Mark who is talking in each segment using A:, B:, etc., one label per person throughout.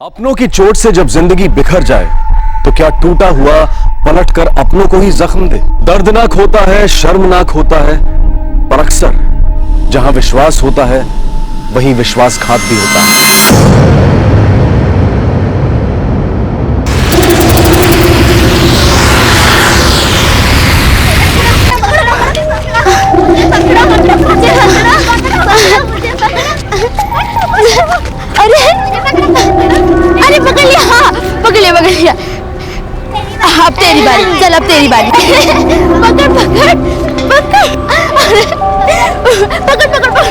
A: अपनों की चोट से जब जिंदगी बिखर जाए तो क्या टूटा हुआ पलटकर अपनों को ही जख्म दे। दर्दनाक होता है, शर्मनाक होता है, पर अक्सर जहां विश्वास होता है वहीं विश्वासघात भी होता है।
B: अरे पकड़ लिया, हाँ पकड़ लिया। अब तेरी बारी, चल अब तेरी बारी। पकड़ पकड़ पकड़ पकड़ पकड़ पकड़।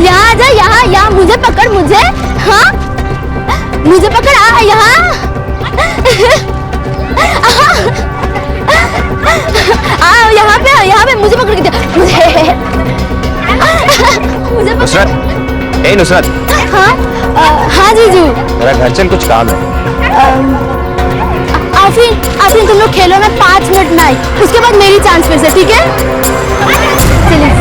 B: यहाँ आ जा, यहाँ मुझे पकड़, मुझे, हाँ मुझे पकड़, आ यहाँ। यहाँ पे मुझे पकड़ के दे, मुझे
C: नुसरत, नुसरत।
B: हाँ जीजू।
C: मेरा घर चल, कुछ काम है।
B: आफरीन तुम लोग खेलो, मैं 5 मिनट में आई, उसके बाद मेरी चांस फिर से, ठीक है? चलिए।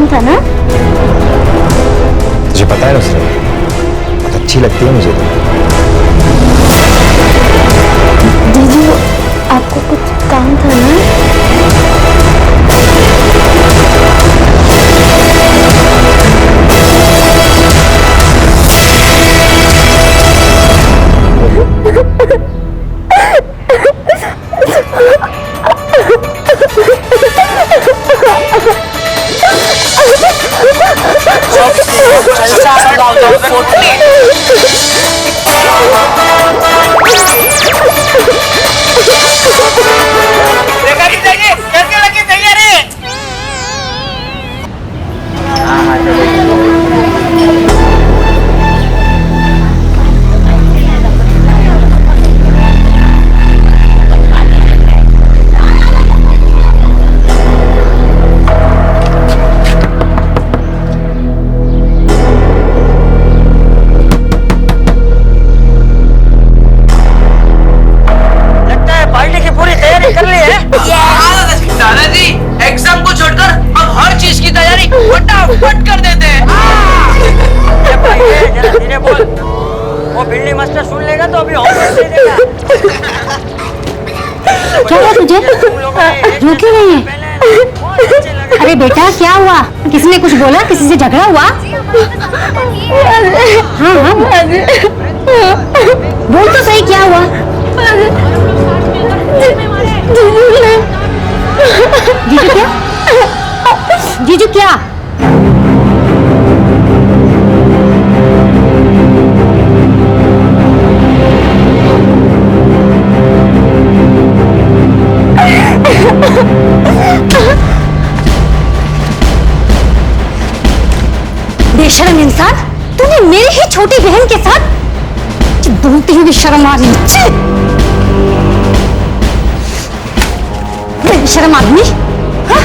B: था ना?
C: मुझे पता है नुसरत, बहुत अच्छी लगती है मुझे।
B: जीजू आपको कुछ काम था ना?
D: फट कर देते हैं। धीरे बोल, वो बिल्ली मास्टर सुन लेगा तो अभी हॉस्पिटल दे देगा।
B: क्या हुआ तुझे? रो क्यों रही है? अरे बेटा क्या हुआ? किसी ने कुछ बोला? किसी से झगड़ा हुआ? हाँ बोल तो सही, क्या हुआ? जीजू क्या? जीजू क्या? बेशर्म इंसान, तूने मेरी ही छोटी बहन के साथ बोलती हुई शर्म आ रही। बेशर्म आदमी, हाँ?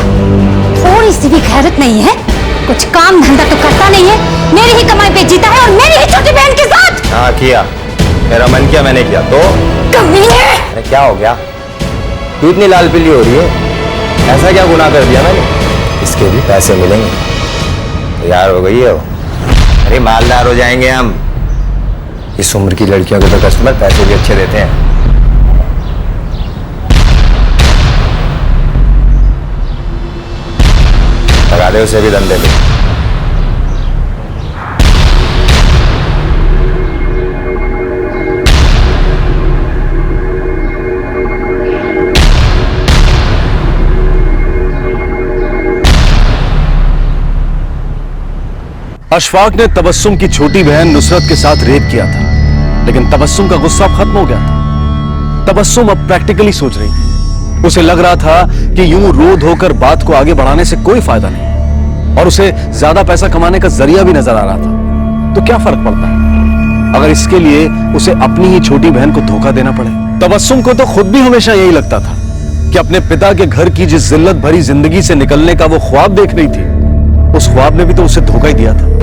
B: थोड़ी सी भी गैरत नहीं है, कुछ काम धंधा तो करता नहीं है, मेरी ही कमाई पे जीता है और मेरी ही छोटी बहन के साथ।
C: हाँ किया, मेरा मन किया मैंने किया तो।
B: कमीने!
C: अरे क्या हो गया? तू इतनी लाल पीली हो रही है, ऐसा क्या गुनाह कर दिया मैंने? इसके भी पैसे मिलेंगे, तैयार हो गई है वो। अरे मालदार हो जाएंगे हम। इस उम्र की लड़कियों के तो कस्टमर पैसे भी अच्छे देते हैं। लगा दे उसे भी धंधे पे।
A: अशफाक ने तबस्सुम की छोटी बहन नुसरत के साथ रेप किया था। लेकिन तबस्सुम का गुस्सा अब खत्म हो गया था। तबस्सुम अब प्रैक्टिकली सोच रही थी। उसे लग रहा था कि यूं रो धोकर बात को आगे बढ़ाने से कोई फायदा नहीं, और उसे ज्यादा पैसा कमाने का जरिया भी नजर आ रहा था। तो क्या फर्क पड़ता है अगर इसके लिए उसे अपनी ही छोटी बहन को धोखा देना पड़े। तबस्सुम को तो खुद भी हमेशा यही लगता था कि अपने पिता के घर की जिस जिल्लत भरी जिंदगी से निकलने का वो ख्वाब देख रही थी, उस ख्वाब ने भी तो उसे धोखा ही दिया था।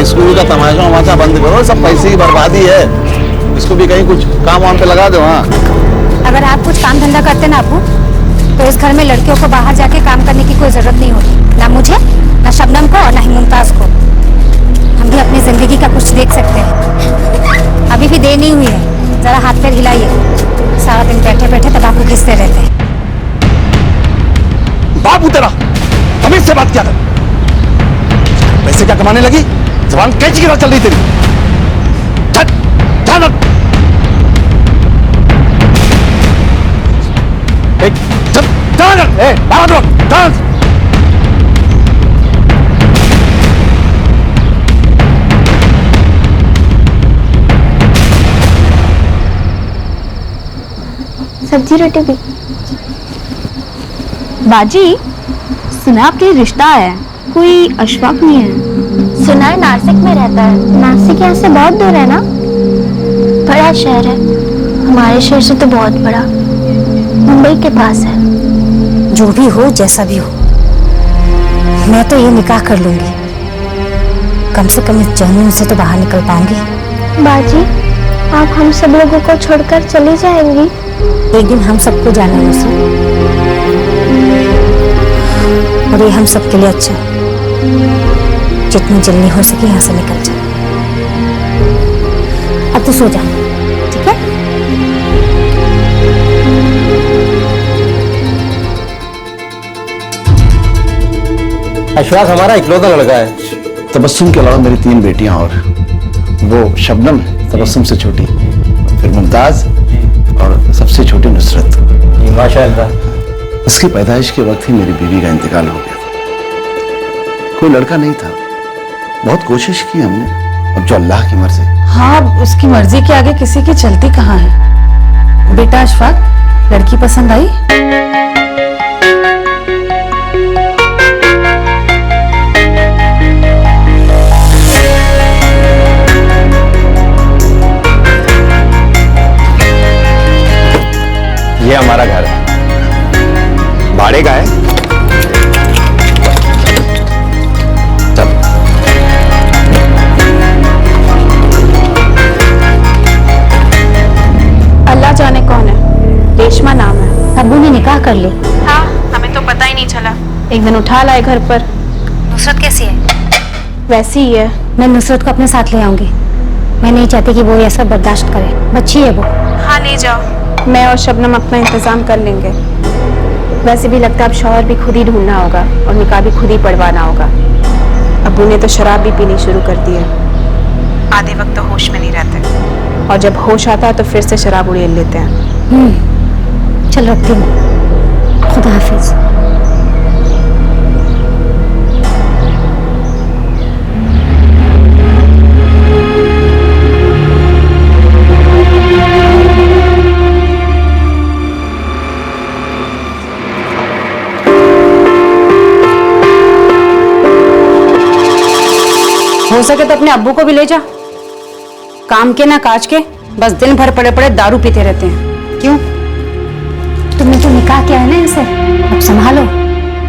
E: स्कूल का तमाशा वमाशा बंद करो, सब पैसे की बर्बादी है। इसको भी कहीं कुछ काम वाम पे लगा दो। हाँ,
B: अगर आप कुछ काम धंधा करते ना अबू, तो इस घर में लड़कियों को बाहर जाके काम करने की कोई जरूरत नहीं होती, ना मुझे, ना शबनम को, और ना ही मुमताज को। हम भी अपनी जिंदगी का कुछ देख सकते हैं। अभी भी देर नहीं हुई है, जरा हाथ पैर हिलाइए। सारा दिन बैठे बैठे तंबाकू घिसते रहते हैं।
E: बाबू तेरा तमीज से बात क्या कर, पैसे क्या कमाने लगी, जबान कैंची की तरह चल रही तेरी।
F: सब्जी रोटी भी। बाजी, सुना आपके रिश्ता है, कोई अशफाक नहीं है? सुना है नासिक में रहता है। नासिक यहाँ से बहुत दूर है ना? बड़ा शहर है, हमारे शहर से तो बहुत बड़ा, मुंबई के पास है।
B: जो भी हो, जैसा भी हो, मैं तो ये निकाह कर लूंगी। कम से कम इस जहन्नुम से तो बाहर निकल पाऊंगी।
F: बाजी, आप हम सब लोगों को छोड़कर चली जाएंगी?
B: एक दिन हम सबको जाना है उसे, और ये हम सबके लिए अच्छा है। जितनी जल्दी हो सके यहाँ से निकल जाए। अब तो सो जा, ठीक है?
C: अशफाक हमारा इकलौता लड़का है।
E: तबस्सुम के अलावा मेरी 3 बेटियां और वो शबनम है, तबस्सुम से छोटी, फिर मुमताज और सबसे छोटी नुसरत।
C: माशाअल्लाह।
E: इसकी पैदाइश के वक्त ही मेरी बीवी का इंतकाल हो गया था। कोई लड़का नहीं था, बहुत कोशिश की हमने, अब जो अल्लाह की मर्जी।
G: हाँ, उसकी मर्जी के आगे किसी की चलती कहाँ है। बेटा अशफाक, लड़की पसंद आई?
C: ये हमारा घर है, भाड़े का है। चल।
F: अल्लाह जाने कौन है, रेशमा नाम है।
B: अब्बू ने निकाह कर ली।
F: हाँ, हमें तो पता ही नहीं चला। एक दिन उठा लाए घर पर।
B: नुसरत कैसी है?
F: वैसी ही है।
B: मैं नुसरत को अपने साथ ले आऊंगी। मैं नहीं चाहती कि वो ये सब बर्दाश्त करे, बच्ची है वो।
F: हाँ, ले जाओ, मैं और शबनम अपना इंतजाम कर लेंगे। वैसे भी लगता है अब शौहर भी खुद ही ढूंढना होगा और निकाह भी खुद ही पढ़वाना होगा। अब्बू ने तो शराब भी पीनी शुरू कर दी है। आधे वक्त तो होश में नहीं रहते, और जब होश आता है तो फिर से शराब उड़ेल लेते हैं।
B: चल रखती हूँ, खुदा हाफिज।
G: हो सके तो अपने अब्बू को भी ले जा। काम के ना काज के, बस दिन भर पड़े पड़े दारू पीते रहते हैं। क्यों?
B: तुमने तो निकाह किया है ना इनसे, अब संभालो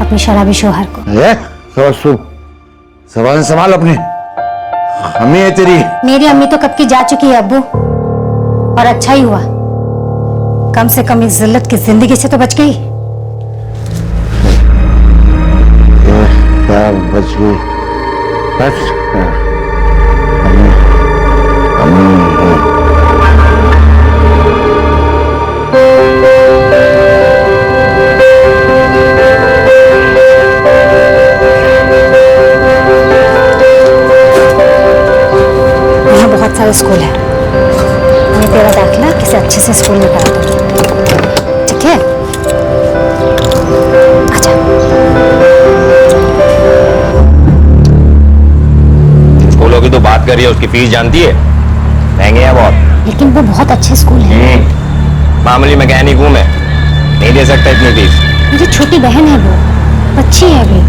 B: अपने शराबी शोहर को।
C: संभाल अपनी, अम्मी है तेरी।
B: मेरी अम्मी तो कब की जा चुकी है अब्बू, और अच्छा ही हुआ, कम से कम इस जिल्लत की जिंदगी से तो बच गई।
E: क्या बच गई? बच अम्मी, अम्मी
B: यहाँ बहुत सारे स्कूल है, मैं तेरा दाखिला किसी अच्छे से स्कूल में करा दूंगी, ठीक है? अच्छा।
C: स्कूलों की तो बात कर रही है, उसकी फीस जानती है, महंगे हैं बहुत।
B: लेकिन वो बहुत अच्छे स्कूल है।
C: मामूली मैकेनिक हूं मैं, नहीं दे सकता इतनी फीस।
B: मेरी छोटी बहन है, वो बच्ची है अभी।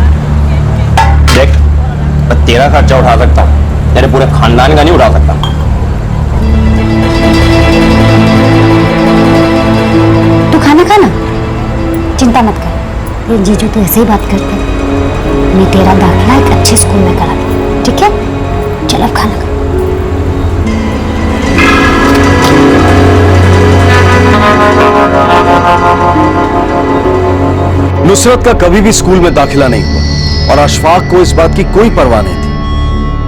C: देख, मैं तेरा खर्चा उठा सकता हूँ, तेरे पूरे खानदान का नहीं उठा सकता।
B: तू खाना खाना, चिंता मत कर, ये जीजू तो ऐसे ही बात करते हैं। मैं तेरा दाखिला एक अच्छे स्कूल में करा दूँ, ठीक है? चल अब खाना खा।
A: नुसरत का कभी भी स्कूल में दाखिला नहीं हुआ और अशफाक को इस बात की कोई परवाह नहीं थी।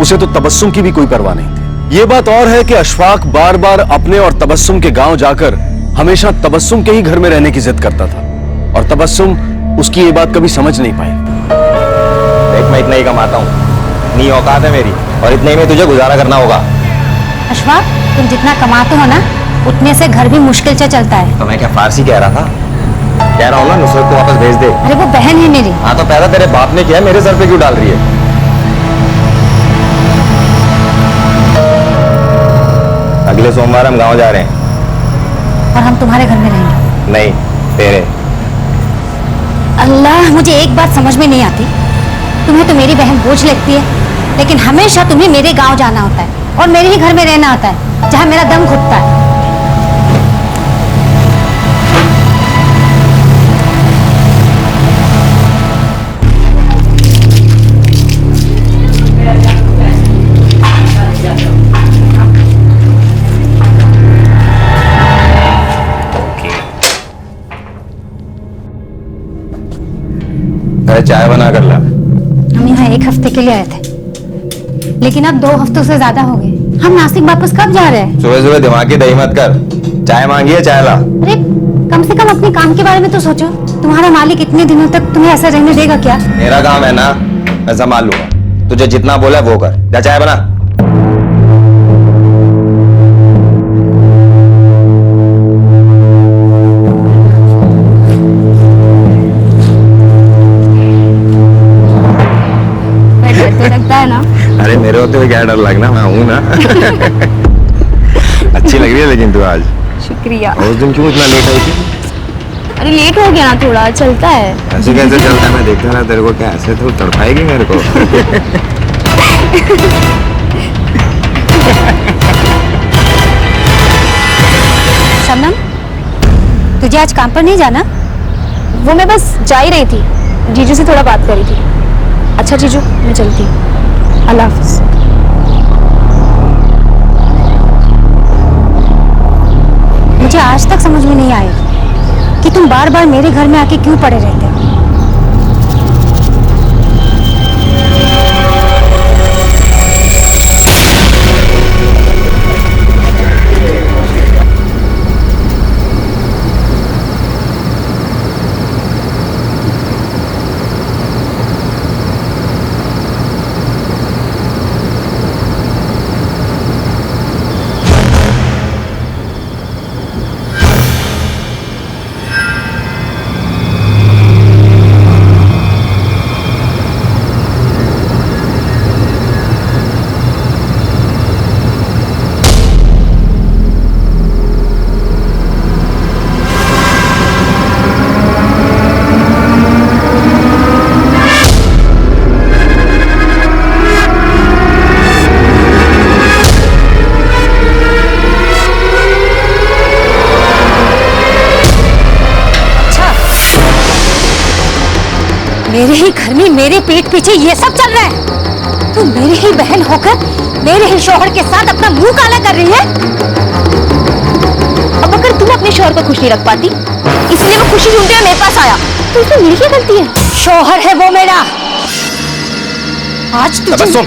A: उसे तो तबस्सुम की भी कोई परवाह नहीं थी। ये बात और है कि अशफाक बार बार अपने और तबस्सुम के गांव जाकर हमेशा तबस्सुम के ही घर में रहने की जिद करता था, और तबस्सुम उसकी ये बात कभी समझ नहीं पाई।
C: देख, मैं इतना ही कमाता हूँ, इतनी औकात है मेरी, और इतने में तुझे गुजारा करना होगा।
B: अशफाक, तुम जितना कमाते हो ना, उतने से घर भी मुश्किल से चलता है।
C: तो मैं क्या फारसी कह रहा था? कह रहा हूँ ना, नुसरत को वापस भेज दे।
B: अरे वो बहन है मेरी।
C: हाँ, तो पैदा तेरे बाप ने किया, मेरे सर पे क्यों डाल रही है? अगले सोमवार हम गांव जा रहे हैं।
B: और हम तुम्हारे घर में रहेंगे?
C: नहीं, तेरे।
B: अल्लाह, मुझे एक बात समझ में नहीं आती, तुम्हें तो मेरी बहन बोझ लगती है, लेकिन हमेशा तुम्हें मेरे गांव जाना होता है और मेरे ही घर में रहना होता है, जहां मेरा दम घुटता है।
C: अरे चाय बना कर ला।
B: हम यहाँ एक हफ्ते के लिए आए थे, लेकिन अब 2 हफ्तों से ज्यादा हो गए। हम नासिक वापस कब जा रहे हैं?
C: सुबह सुबह दिमाग की दही मत कर, चाय मांगी है, चाय ला।
B: अरे कम से कम अपने काम के बारे में तो सोचो। तुम्हारा मालिक इतने दिनों तक तुम्हें ऐसा रहने देगा क्या?
C: मेरा काम है ना, मैं संभाल लूंगा। तुझे जितना बोला वो कर, जा चाय बना।
B: लगता है ना?
C: अरे मेरे होते हुए क्या डर लगना, मैं हूं ना। अच्छी लग रही है लेकिन तू आज।
F: शुक्रिया।
C: और उस दिन क्यों इतना लेट आई थी?
F: अरे लेट हो गया ना थोड़ा, चलता है।
C: ऐसे कैसे चलता है? मैं देखता ना तेरे को, क्या ऐसे तो तड़पाएगी मेरे को।
B: शबनम, तुझे आज काम पर नहीं जाना?
F: वो मैं बस जा ही रही थी, जीजू से थोड़ा बात करी थी। अच्छा जीजू, मैं चलती हूँ, अल्लाह हाफिज।
B: मुझे आज तक समझ में नहीं आया कि तुम बार बार मेरे घर में आके क्यों पड़े रहते हो। मेरे ही घर में मेरे पेट पीछे ये सब चल रहा है। तू मेरी ही बहन होकर मेरे ही शौहर के साथ अपना मुंह काला कर रही है।
F: अब अगर तुम अपने शौहर को खुश नहीं रख पाती, इसलिए वो खुशी ढूंढते हुए मेरे पास आया, तो इसमें मेरी क्या गलती है?
B: शौहर है वो मेरा। आज तुझे
C: तबस्सुम,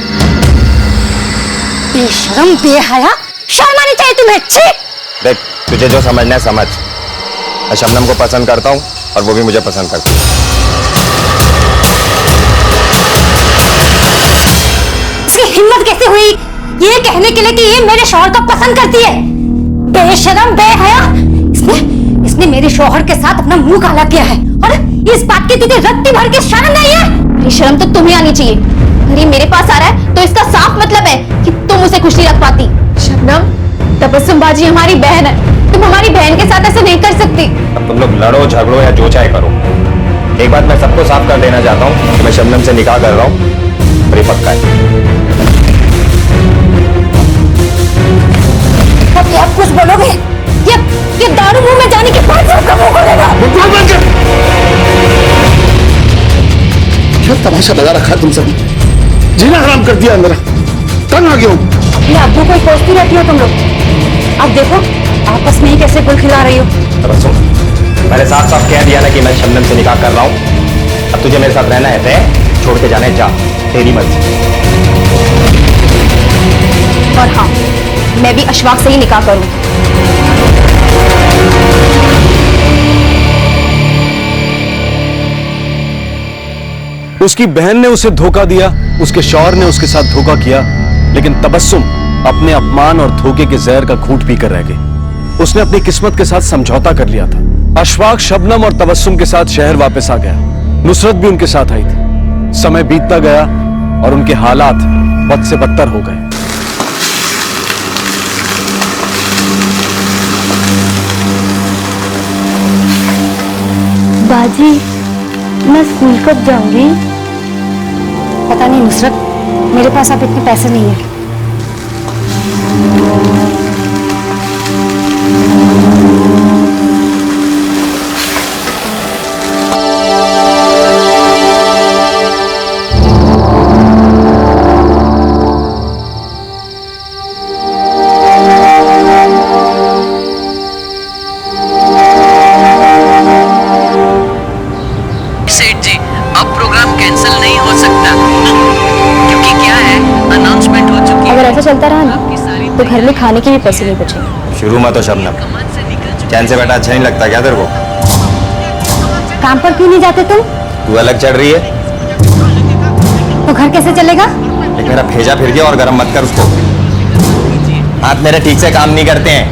B: बेशरम बेहया, शर्म आनी चाहिए तुम्हें। छी!
C: देख तुझे जो समझना है समझ। मैं शबनम को पसंद करता हूँ और वो भी मुझे पसंद करती है।
B: इसकी हिम्मत कैसे हुई ये कहने के लिए कि ये मेरे शौहर को पसंद करती है? बेशरम बेहया, इसने मेरे शौहर के साथ अपना मुंह काला किया है और इस बात की तुझे रत्ती भर के शर्म नहीं है?
F: अरे शर्म तो तुम्हें आनी चाहिए। अरे मेरे पास आ रहा है तो इसका साफ मतलब है कि तुम उसे खुश नहीं रख पाती। शबनम, तबस्सुम बाजी हमारी बहन है, तुम हमारी बहन के साथ ऐसे नहीं कर सकती।
C: अब तुम लोग लड़ो झगड़ो या जो चाहे करो, एक बात मैं सबको साफ कर देना चाहता हूँ कि मैं शबनम से निकाह कर रहा हूँ और ये पक्का है।
B: अब क्या कुछ बोलोगे? ये दारू मुंह में जाने के बाद सबका मुंह खोलेगा।
E: क्या तमाशा लगा रखा है तुम सभी? जीना हराम कर दिया मेरा। तंग आ गया हूँ।
G: अपने अब्बू को ही कोसती रहती हो तुम लोग। अब देखो आपस में ही कैसे गुल खिला रही हो।
C: तबस्सुम, मैंने साफ साफ कह दिया ना कि मैं शबनम से निकाह कर रहा हूँ। अब तुझे मेरे साथ रहना है, रह, छोड़ के जाना है जा, तेरी मर्जी।
F: और हाँ, मैं भी अशफाक से ही निकाह करूंगी।
A: उसकी बहन ने उसे धोखा दिया, उसके शौहर ने उसके साथ धोखा किया, लेकिन तबस्सुम अपने अपमान और धोखे के जहर का घूंट पीकर रह गई। उसने अपनी किस्मत के साथ समझौता कर लिया था। अशफाक शबनम और तबस्सुम के साथ शहर वापस आ गया। नुसरत भी उनके साथ आई थी। समय बीतता गया और उनके हालात बद से बदतर हो गए।
B: बाजी, मैं स्कूल कब जाऊंगी? पता नहीं नुसरत, मेरे पास अब इतने पैसे नहीं है।
H: सेठ जी, अब प्रोग्राम कैंसिल नहीं हो सकता, क्योंकि क्या है, अनाउंसमेंट हो चुकी है।
F: अगर ऐसा चलता रहा ना
H: आपकी सारी
F: तो घर में खाने के भी पैसे नहीं बचेंगे।
C: शुरू मत हो शबनम,
H: कमान से निकल चुकी
C: चैन से बैठा अच्छा नहीं लगता क्या तेरे को?
B: काम पर क्यों नहीं जाते तुम?
C: तू अलग चढ़ रही है,
B: तो घर कैसे चलेगा?
C: एक मेरा भेजा फिर गया और गर्म मत कर उसको। हाथ मेरे ठीक से काम नहीं करते हैं,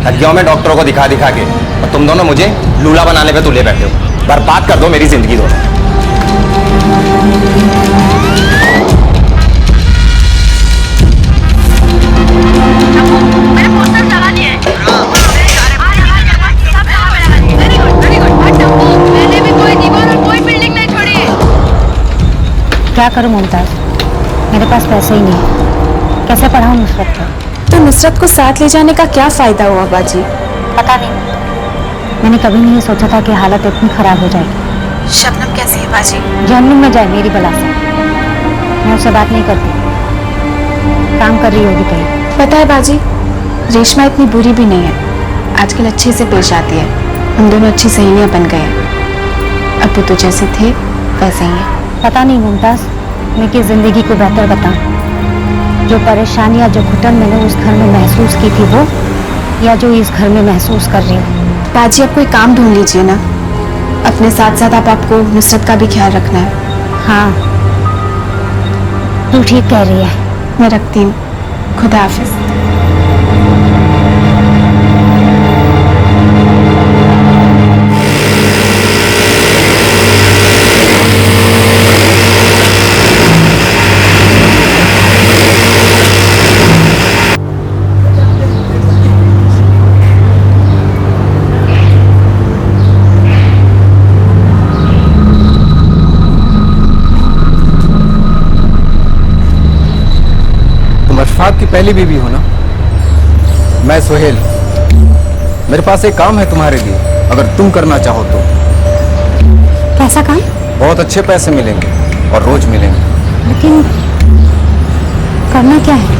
C: थक गया हूं मैं डॉक्टरों को दिखा दिखा के, और तुम दोनों मुझे लूला बनाने पे तुले बैठे हो। बर्बाद कर दो मेरी जिंदगी दोनों।
B: क्या करूं मुमताज, मेरे पास पैसे ही नहीं है। कैसे पढ़ाऊं नुसरत को?
F: तो नुसरत को साथ ले जाने का क्या फायदा हुआ बाजी?
B: पता नहीं, मैंने कभी नहीं सोचा था कि हालत इतनी खराब हो जाएगी।
F: शबनम कैसी है बाजी?
B: जहन्नुम में जाए मेरी बला से। मैं उससे बात नहीं करती, काम कर रही होगी कहीं।
F: पता है बाजी, रेशमा इतनी बुरी भी नहीं है, आजकल अच्छे से पेश आती है। हम दोनों अच्छी सहेलियां बन गए हैं। अब वो तो जैसे थे वैसे ही है।
B: पता नहीं मुमताज, मैं किस जिंदगी को बेहतर बताऊं, जो परेशानियां जो घुटन मैंने उस घर में महसूस की थी वो, या जो इस घर में महसूस कर रही हूँ।
F: बाजी आप कोई काम ढूंढ लीजिए ना, अपने साथ साथ आप आपको नुसरत का भी ख्याल रखना है।
B: हाँ, तू ठीक कह रही है।
F: मैं रखती हूँ, खुदा हाफिज।
I: आपकी पहली बीवी हो ना? मैं सुहेल, मेरे पास एक काम है तुम्हारे लिए, अगर तुम करना चाहो तो।
B: कैसा काम?
I: बहुत अच्छे पैसे मिलेंगे और रोज मिलेंगे।
B: लेकिन करना क्या है?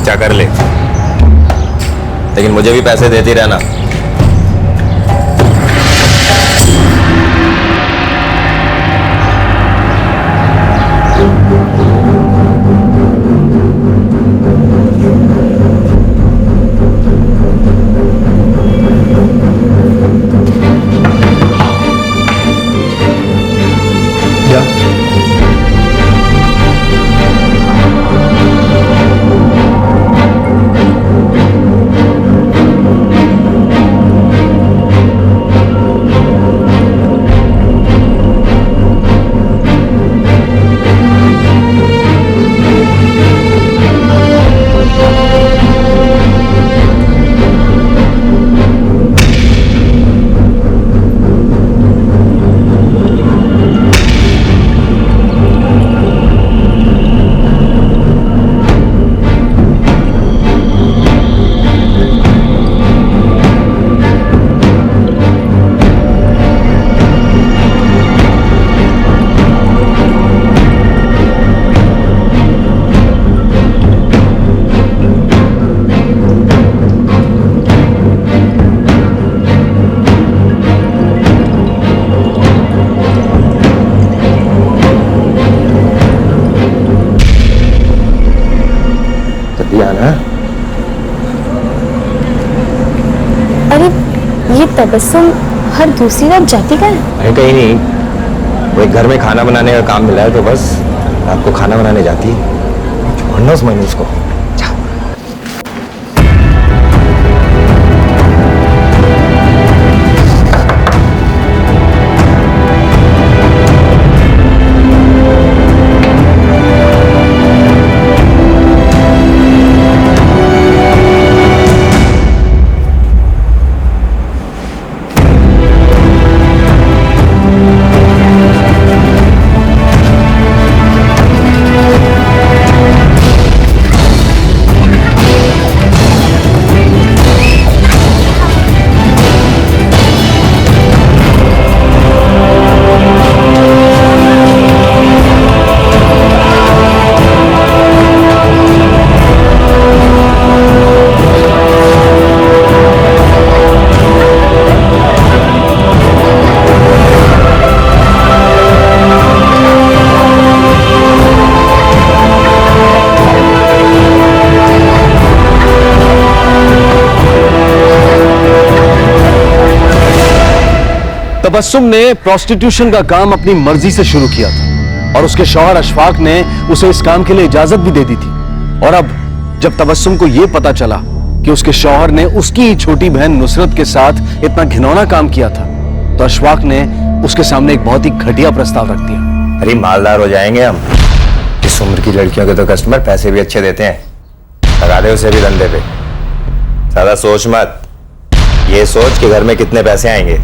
C: क्या कर ले, लेकिन मुझे भी पैसे देती रहना।
F: अरे ये तबस्सुम हर दूसरी रात जाती का है?
C: अरे कहीं नहीं, वो एक घर में खाना बनाने का काम मिला है तो बस रात को खाना बनाने जाती है। छोड़ना उस महीने उसको।
A: तबस्सुम ने प्रोस्टिट्यूशन का काम अपनी मर्जी से शुरू किया था और उसके शौहर अशफाक ने उसे इस काम के लिए इजाजत भी दे दी थी। और अब जब तबस्सुम को यह पता चला कि उसके शौहर ने उसकी ही छोटी बहन नुसरत के साथ इतना घिनौना काम किया था, तो अशफाक ने उसके सामने एक बहुत ही घटिया प्रस्ताव रख दिया।
C: अरे मालदार हो जाएंगे हम। इस उम्र की लड़कियों के तो कस्टमर पैसे भी अच्छे देते हैं, लगा दे उसे भी धंधे पे। ज्यादा सोच मत, ये सोच कि घर में कितने पैसे आएंगे।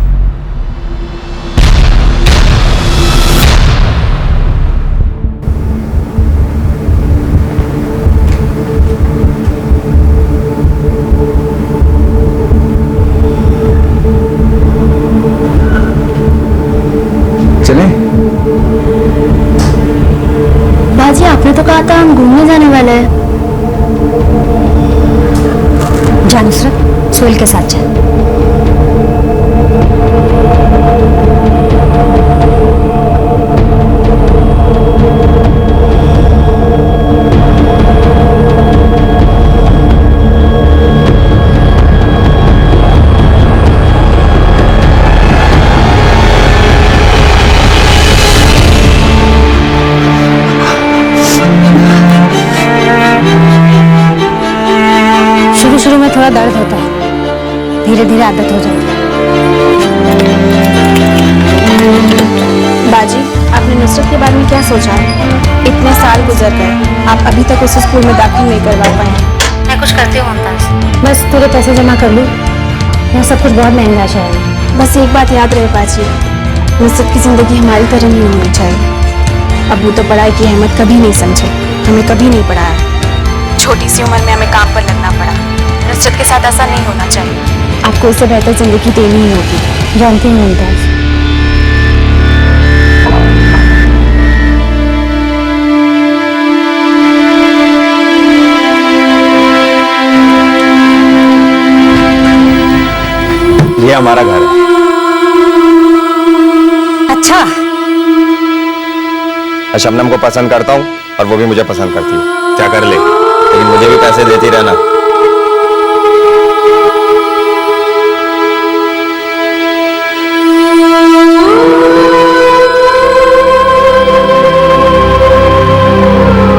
F: बाजी, आपने तो कहा था हम घूमने जाने वाले हैं।
B: जा नुसरत, सोहेल के साथ जा। शुरू में थोड़ा दर्द होता है, धीरे धीरे आदत हो जाएगी।
F: बाजी, आपने नुसरत के बारे में क्या सोचा? इतने साल गुजर गए, आप अभी तक उसे स्कूल में दाखिल नहीं करवा पाए।
B: मैं कुछ करती हूँ मुमताज, बस थोड़े पैसे जमा कर लूँ। यहाँ सब कुछ बहुत महंगा है।
F: बस एक बात याद रहे बाजी, नुसरत की जिंदगी हमारी तरह नहीं होनी चाहिए। अबू तो पढ़ाई की अहमियत कभी नहीं समझे, हमें कभी नहीं पढ़ाया। छोटी सी उम्र में हमें काम पर लगना पड़ा। नुसरत के साथ ऐसा नहीं होना चाहिए। आपको इससे बेहतर जिंदगी देनी ही होगी।
B: जानती हूँ मुमताज,
C: मैं शबनम को पसंद करता हूँ और वो भी मुझे पसंद करती है। क्या कर ले, लेकिन मुझे भी पैसे देती रहना।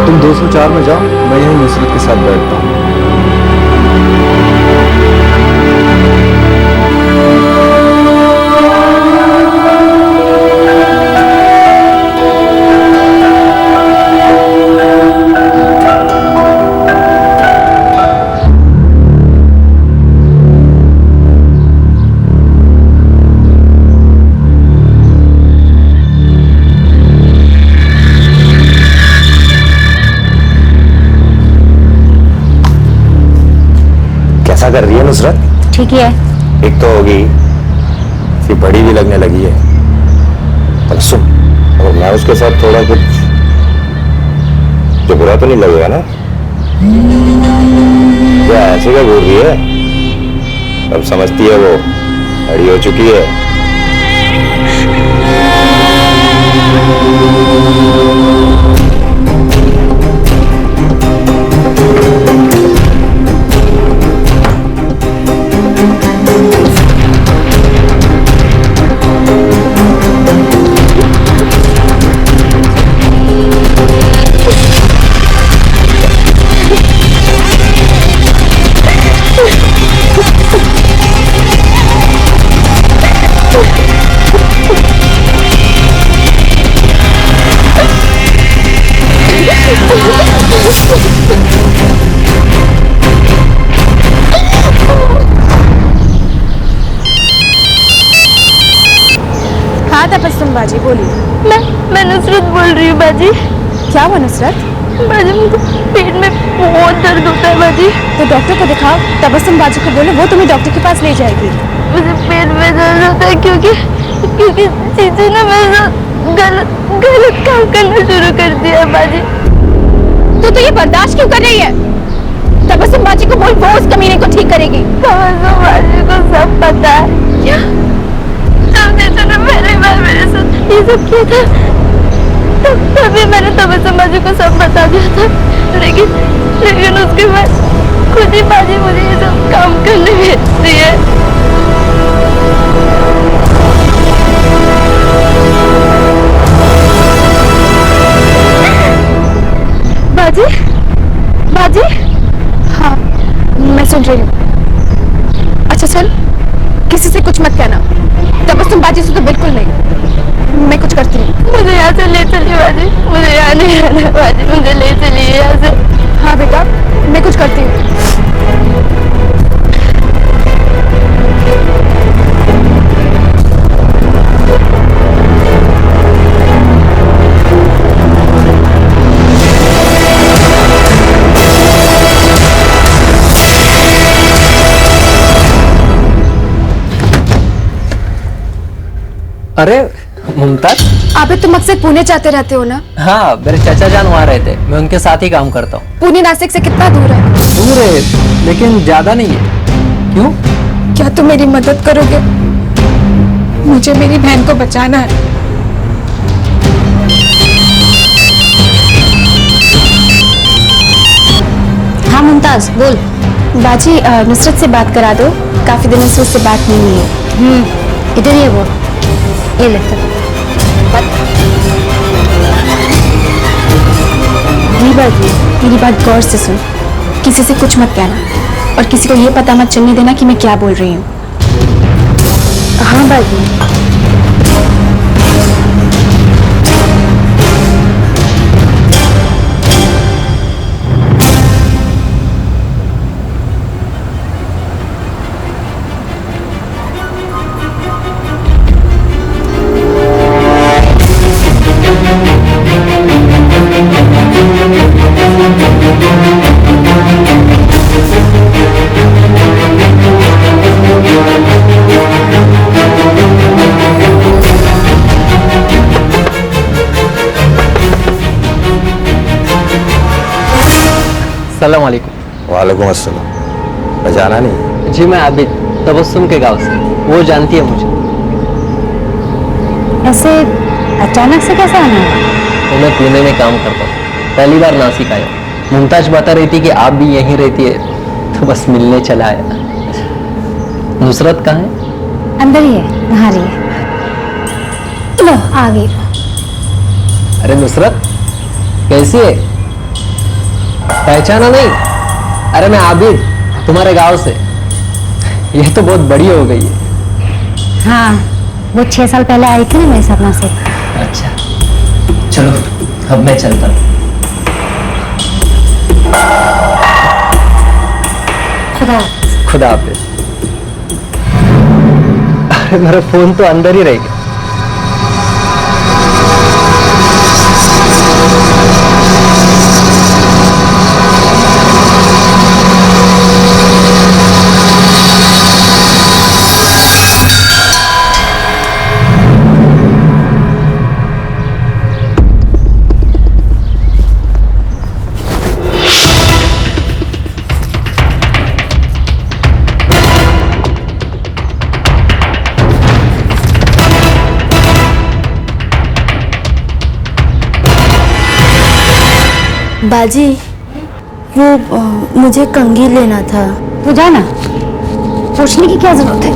I: तुम 204 में जाओ, मैं यहीं नुसरत के साथ बैठता हूँ।
C: कैसा कर रही है नुसरत?
B: ठीक ही है।
C: एक तो होगी, फिर बड़ी भी लगने लगी है। पर सुन, अगर मैं उसके साथ थोड़ा कुछ, तो बुरा तो नहीं लगेगा ना? क्या ऐसे क्या बोल रही है? अब समझती है वो बड़ी हो चुकी है।
F: तबस्सुम बाजी बोलिए।
J: मैं नुसरत बोल रही हूँ बाजी।
F: क्या हुआ नुसरत?
J: बाजी मुझे पेट में बहुत दर्द होता है बाजी।
F: तो डॉक्टर को दिखाओ। तबस्सुम बाजी को बोलो, वो तुम्हें डॉक्टर के पास ले जाएगी।
J: मुझे पेट में दर्द होता है क्योंकि चीजू ने मेरे साथ गलत काम करना शुरू कर दिया है बाजी।
F: तो ये बर्दाश्त क्यों कर रही है? तबस्सुम बाजी को बोल, वो उस कमीने को ठीक करेगी।
J: तबस्सुम बाजी को सब पता है। क्या? ने पहली बार मेरे साथ ये सब किया था, तभी मैंने तबस्सुम बाजी को सब बता दिया था। लेकिन उसके बाद खुद ही बाजी मुझे ये सब काम करने भेजती है। बाजी, बाजी, हाँ मैं सुन रही हूँ। अच्छा सुन, किसी से कुछ मत कहना। तबस्सुम बाजी से तो बिल्कुल नहीं। मैं कुछ करती हूँ। मुझे यहाँ से ले चलिए बाजी, मुझे यहाँ नहीं आना बाजी, मुझे ले चलिए यहाँ से। हाँ बेटा, मैं कुछ करती हूँ।
K: अरे मुमताज,
F: आप तुम अक्सर पुणे जाते रहते हो ना?
K: हाँ, मेरे चाचा जान वहाँ रहते, मैं उनके साथ ही काम करता हूँ।
F: पुणे नासिक से कितना दूर है?
K: दूर है, लेकिन ज्यादा नहीं है। क्यों?
F: क्या तुम मेरी मदद करोगे? मुझे मेरी बहन को बचाना है।
B: हाँ मुमताज बोल।
F: बाजी, नुसरत से बात करा दो, काफी दिनों से उससे बात नहीं हुई है।
B: इधर ही है वो, ये ले
F: बाजी, मेरी बात गौर से सुन। किसी से कुछ मत कहना और किसी को ये पता मत चलने देना कि मैं क्या बोल रही हूँ। हाँ बाजी।
K: अस्सलाम वालेकुम।
C: वालेकुम अस्सलाम। पहचाना नहीं?
K: जी मैं आबिद, तबस्सुम के गांव से। वो जानती है मुझे।
B: ऐसे अचानक से कैसे आना है?
K: तो मैं पुणे में काम करता हूँ, पहली बार नासिक आया हूँ। मुमताज बता रही थी कि आप भी यहीं रहती है, तो बस मिलने चला आया। नुसरत कहाँ है?
B: अंदर ही है, नहा रही है। लो आ गई।
K: अरे नुसरत कैसी है? पहचाना नहीं? अरे मैं आबिद, तुम्हारे गांव से। ये तो बहुत बड़ी हो गई है।
B: हाँ, वो 6 साल पहले आई थी ना मेरे सपना से।
K: अच्छा चलो, अब मैं चलता हूँ।
B: खुदा।
K: खुदा हाफिज। अरे मेरा फोन तो अंदर ही रह गया।
J: बाजी, वो मुझे कंघी लेना था।
B: तो जाना, पूछने की क्या जरूरत है?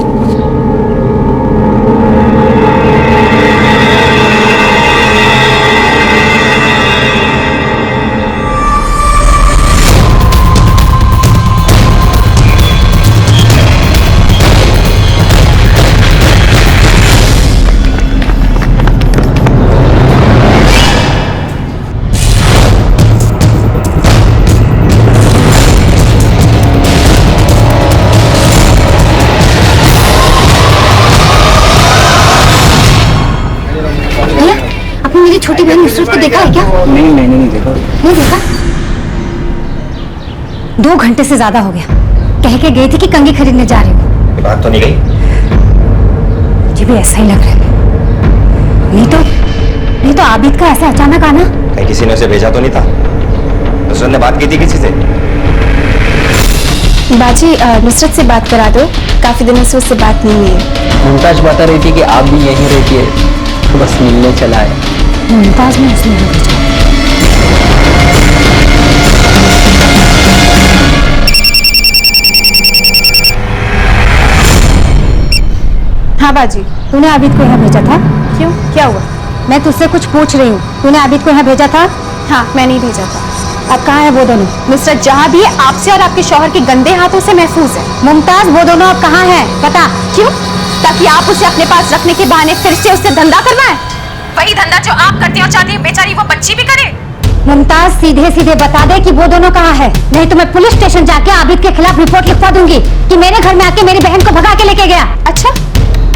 B: मेरी छोटी बहन नुसरत को देखा है क्या?
I: नहीं, मैंने नहीं देखा।
B: नहीं देखा? 2 घंटे से ज्यादा हो गया। कह के गई थी कि कंघी खरीदने जा रही हूँ।
C: बात तो नहीं गई?
B: मुझे भी ऐसा ही लग रहा है। नहीं तो आबिद का ऐसा अचानक आना।
C: कहीं किसी ने उसे भेजा तो नहीं था? नुसरत ने बात की थी किसी से?
F: बाजी, नुसरत से बात करा दो, काफी दिनों से उससे बात नहीं हुई है।
K: मुमताज बता रही थी कि आप भी यहीं रहती है, तो बस मिलने चला आया।
B: मुमताज ने उसने भेजा।
F: हाँ बाजी।
B: तूने आबिद को यहाँ भेजा था?
F: क्यों, क्या हुआ?
B: मैं तुझसे कुछ पूछ रही हूँ। तूने आबिद को यहाँ भेजा था?
F: हाँ, मैंने ही भेजा था।
B: अब कहाँ है वो दोनों?
F: नुसरत जहाँ भी है, आपसे और आपके शौहर के गंदे हाथों से महफूज है।
B: मुमताज, वो दोनों अब कहाँ हैं? बता।
F: क्यों? ताकि आप उसे अपने पास रखने के बहाने फिर से उससे धंधा करवाएं। वही धंधा जो आप करते हो चाहती है बेचारी वो बच्ची भी करे।
B: मुमताज, सीधे सीधे बता दे कि वो दोनों कहाँ है, नहीं तो मैं पुलिस स्टेशन जाके आबिद के खिलाफ रिपोर्ट लिखवा दूंगी कि मेरे घर में आके मेरी बहन को भगा के लेके गया।
F: अच्छा,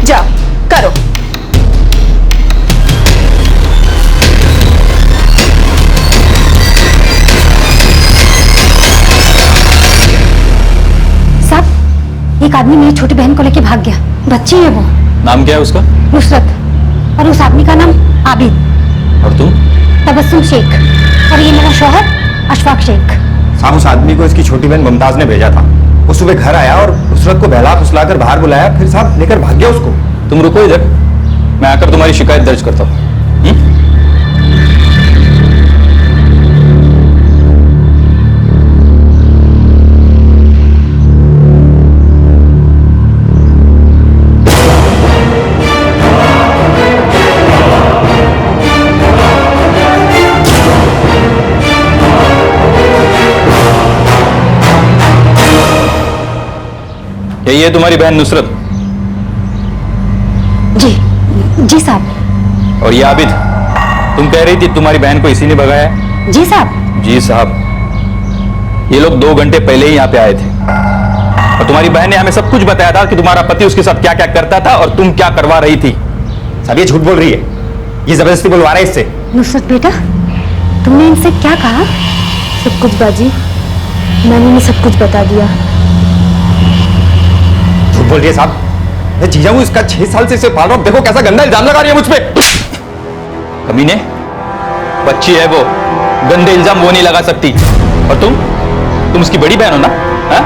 F: जाओ करो।
B: सब, एक आदमी मेरी छोटी बहन को लेके भाग गया। बच्ची है वो।
A: नाम क्या है उसका?
B: नुसरत। और उस आदमी का नाम आबिद।
A: और तुम?
B: तबस्सुम शेख। और ये मेरा शौहर अशफाक शेख।
C: साहब, उस आदमी को इसकी छोटी बहन मुमताज ने भेजा था। वो सुबह घर आया और नुसरत को बहला फुसलाकर बाहर बुलाया, फिर साहब लेकर भाग गया उसको।
A: तुम रुको इधर, मैं आकर तुम्हारी शिकायत दर्ज करता हूँ। यही है तुम्हारी बहन नुसरत?
B: जी साहब।
A: और ये आबिद, तुम कह रही थी तुम्हारी बहन को इसी ने भगाया?
B: जी साहब।
A: जी साहब, ये लोग 2 घंटे पहले ही यहाँ पे आए थे और तुम्हारी बहन ने हमें सब कुछ बताया था कि तुम्हारा पति उसके साथ क्या क्या करता था और तुम क्या करवा रही थी।
C: साहब, ये झूठ बोल रही है, ये जबरदस्ती बुलवा रहा है इससे।
B: नुसरत बेटा, तुमने इनसे क्या कहा?
F: सब कुछ बाजी, मैंने इन्हें सब कुछ बता दिया।
C: झूठ बोल रही है साहब, मैं जीजा हूँ इसका, 6 साल से इसे पाल रहा हूँ। देखो कैसा गंदा इल्जाम लगा रही है मुझ पे।
A: कमीने, बच्ची है वो, गंदे इल्जाम वो नहीं लगा सकती। और तुम उसकी बड़ी बहन हो ना? हा?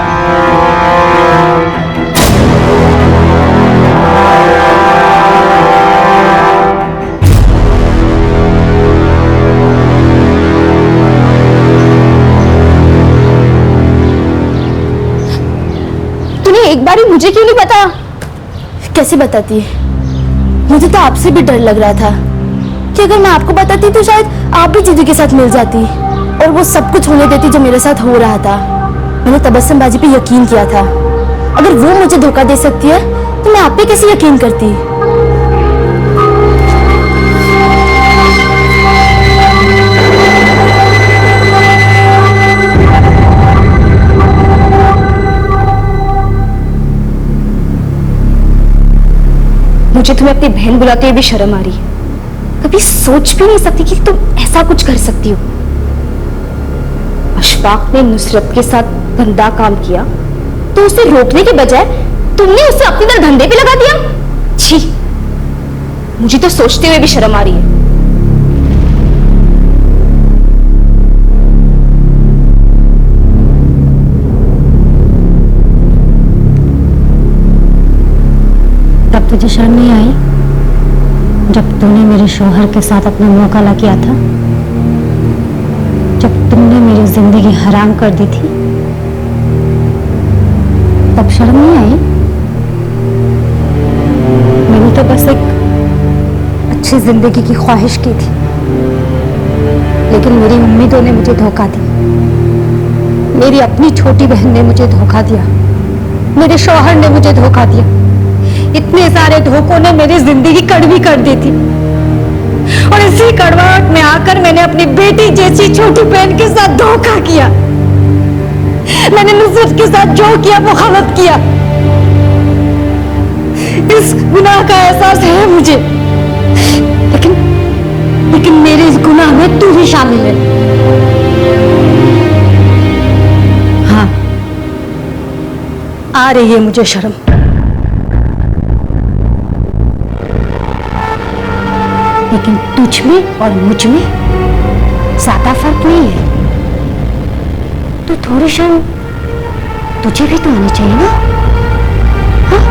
J: बारी मुझे क्यों नहीं बताया? कैसे बताती? मुझे तो आपसे भी डर लग रहा था कि अगर मैं आपको बताती तो शायद आप भी जीजू के साथ मिल जाती और वो सब कुछ होने देती जो मेरे साथ हो रहा था। मैंने तबस्सुम बाजी पे यकीन किया था। अगर वो मुझे धोखा दे सकती है तो मैं आप पे कैसे यकीन करती? मुझे तुम्हें अपनी बहन बुलाते हुए भी शर्म आ रही है। कभी सोच भी नहीं सकती कि तुम ऐसा कुछ कर सकती हो। अशफाक ने नुसरत के साथ गंदा काम किया तो उसे रोकने के बजाय तुमने उसे अपनी तरह धंधे पे लगा दिया। छी, मुझे तो सोचते हुए भी शर्म आ रही है।
B: तब तुझे शर्म नहीं आई जब तूने मेरे शौहर के साथ अपना मुकाला किया था, जब तुमने मेरी जिंदगी हराम कर दी थी, तब शर्म नहीं आई? मैंने तो बस एक अच्छी जिंदगी की ख्वाहिश की थी, लेकिन मेरी उम्मीदों ने मुझे धोखा दिया। मेरी अपनी छोटी बहन ने मुझे धोखा दिया, मेरे शौहर ने मुझे धोखा दिया। इतने सारे धोखों ने मेरी जिंदगी कड़वी कर दी थी और इसी कड़वाहट में आकर मैंने अपनी बेटी जैसी छोटी बहन के साथ धोखा किया। मैंने नुसरत के साथ जो किया वो गलत किया। इस गुनाह का एहसास है मुझे, लेकिन मेरे इस गुनाह में तू भी शामिल है। हाँ, आ रही है मुझे शर्म। लेकिन तुझ में और मुझ में ज्यादा फर्क नहीं है। तो थोड़ी शर्म तुझे भी तो आनी चाहिए ना? हाँ?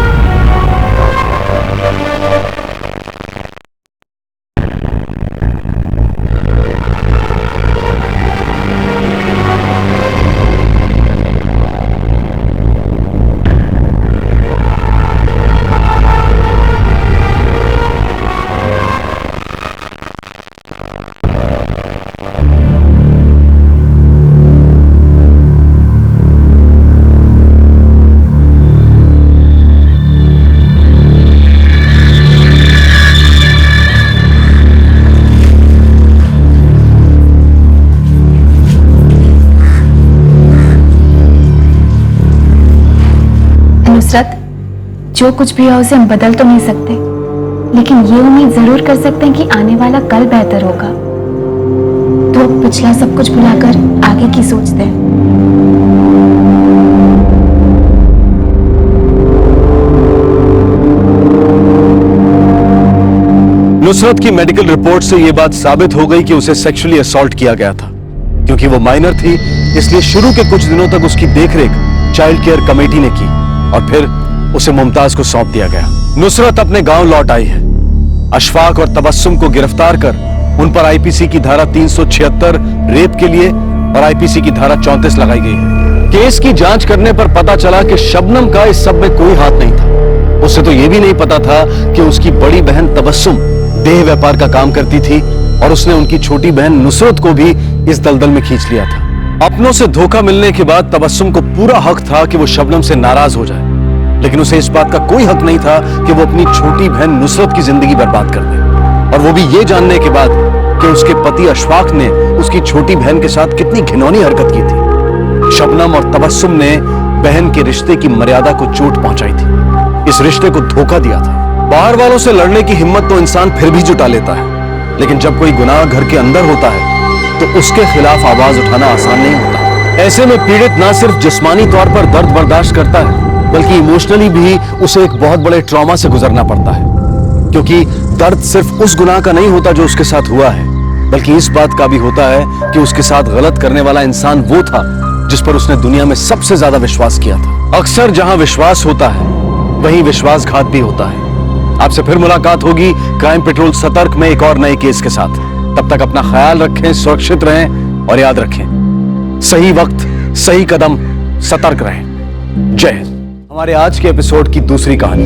F: नुसरत, जो कुछ भी हो उसे हम बदल तो नहीं सकते, लेकिन ये उम्मीद जरूर कर सकते हैं कि आने वाला कल बेहतर होगा। तो पिछला सब कुछ भुलाकर आगे की सोचते हैं।
A: नुसरत की मेडिकल रिपोर्ट से यह बात साबित हो गई कि उसे सेक्सुअली असॉल्ट किया गया था। क्योंकि वो माइनर थी, इसलिए शुरू के कुछ दिनों तक उसकी देखरेख चाइल्ड केयर कमेटी ने की और फिर उसे मुमताज को सौंप दिया गया। नुसरत अपने गांव लौट आई है। अशफाक और तबस्सुम को गिरफ्तार कर उन पर आईपीसी की धारा 376 रेप के लिए और आईपीसी की धारा 34 लगाई गई है। केस की जांच करने पर पता चला कि शबनम का इस सब में कोई हाथ नहीं था। उसे तो यह भी नहीं पता था कि उसकी बड़ी बहन तबस्सुम देह व्यापार का काम करती थी और उसने उनकी छोटी बहन नुसरत को भी इस दलदल में खींच लिया था। अपनों से धोखा मिलने के बाद तबस्सुम को पूरा हक था कि वो शबनम से नाराज हो जाए, लेकिन उसे इस बात का कोई हक नहीं था कि वो अपनी छोटी बहन नुसरत की जिंदगी बर्बाद कर दे, और वो भी ये जानने के बाद कि उसके पति अशफाक ने उसकी छोटी बहन के साथ कितनी घिनौनी हरकत की थी। शबनम और तबस्सुम ने बहन के रिश्ते की मर्यादा को चोट पहुंचाई थी, इस रिश्ते को धोखा दिया था। बाहर वालों से लड़ने की हिम्मत तो इंसान फिर भी जुटा लेता है, लेकिन जब कोई गुनाह घर के अंदर होता है तो उसके खिलाफ आवाज उठाना आसान नहीं होता। ऐसे में पीड़ित ना सिर्फ जिस्मानी तौर पर दर्द बर्दाश्त करता है, बल्कि इमोशनली भी उसे एक बहुत बड़े ट्रॉमा से गुजरना पड़ता है। क्योंकि दर्द सिर्फ उस गुनाह का नहीं होता जो उसके साथ हुआ है, बल्कि इस बात का भी होता है कि उसके साथ गलत करने वाला इंसान वो था जिस पर उसने दुनिया में सबसे ज्यादा विश्वास किया था। अक्सर जहां विश्वास होता है वहीं विश्वासघात भी होता है। आपसे फिर मुलाकात होगी क्राइम पेट्रोल सतर्क में एक और नए केस के साथ। तब तक अपना ख्याल रखें, सुरक्षित रहें और याद रखें, सही वक्त सही कदम, सतर्क रहें। जय हिंद। हमारे आज के एपिसोड की दूसरी कहानी।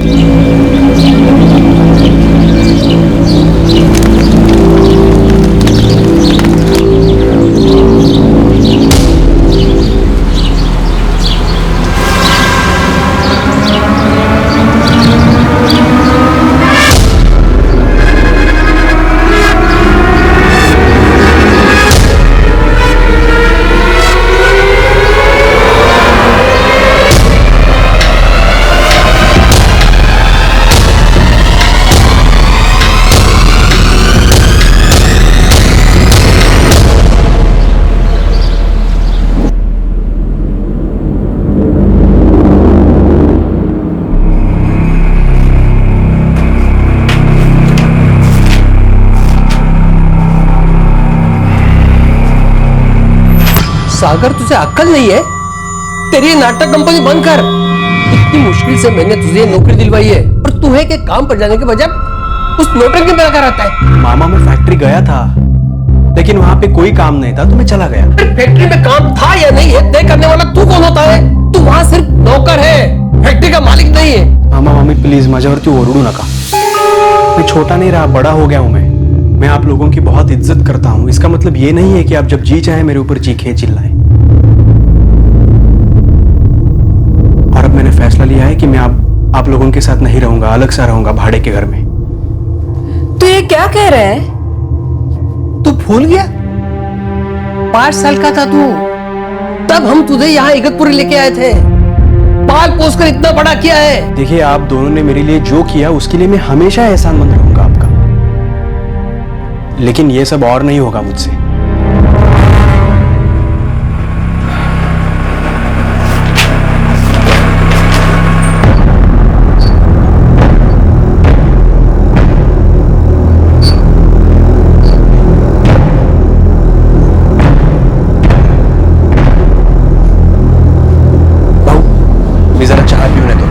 L: सागर, तुझे अक्ल नहीं है? तेरी ये नाटक कंपनी बंद कर। इतनी मुश्किल से मैंने तुझे नौकरी दिलवाई है और तू है कि काम पर जाने के बजाय उस नौटंकी में लगा रहता है।
I: मामा, मैं फैक्ट्री गया था लेकिन वहां पे कोई काम नहीं था तो मैं चला गया।
L: फैक्ट्री में काम था या नहीं है तय करने वाला तू कौन होता है? तू वहां सिर्फ नौकर है, फैक्ट्री का मालिक नहीं है।
I: मामा मामी प्लीज माझ्यावरती ओरडू नका। मैं छोटा नहीं रहा, बड़ा हो गया हूं। मैं आप लोगों की बहुत इज्जत करता हूं। इसका मतलब ये नहीं है कि आप जब जी चाहे मेरे ऊपर चीखे चिल्लाएं। और अब मैंने फैसला लिया है कि मैं आप लोगों के साथ नहीं रहूंगा, अलग सा रहूंगा भाड़े के घर में।
L: तू ये क्या कह रहा है? तू भूल गया 5 साल का था तू, तब हम तुझे यहाँ इगतपुरी लेके आए थे, पाल पोस कर इतना बड़ा किया है।
I: देखिए, आप दोनों ने मेरे लिए जो किया उसके लिए मैं हमेशा एहसानमंद रहूंगा आपका, लेकिन ये सब और नहीं होगा मुझसे। जरा चाय पीने दो।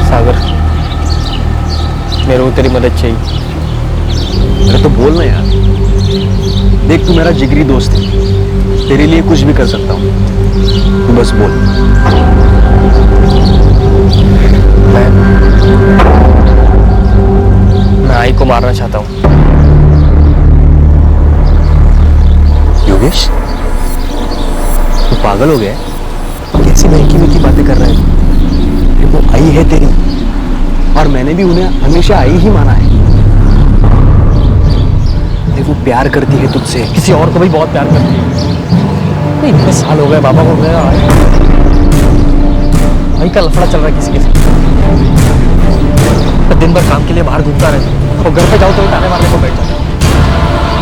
I: सागर, मेरे को तेरी मदद चाहिए।
A: अरे तो बोलना यार, देख तू मेरा जिगरी दोस्त है, तेरे लिए कुछ भी कर सकता हूँ, तू बस बोल।
K: मैं आई को मारना चाहता हूँ।
A: योगेश, तू पागल हो गया है? कैसी महकी महकी बातें कर रहा है? वो आई है तेरी, और मैंने भी उन्हें हमेशा आई ही माना है। वो प्यार करती है तुझसे,
K: किसी और को भी बहुत प्यार करती है। इतने साल हो गए बाबा को गया, भाई का लफड़ा चल रहा है किसी के साथ। तो दिन भर काम के लिए बाहर घूमता रहता और घर पे जाओ तो ताने मारने को बैठ जाता।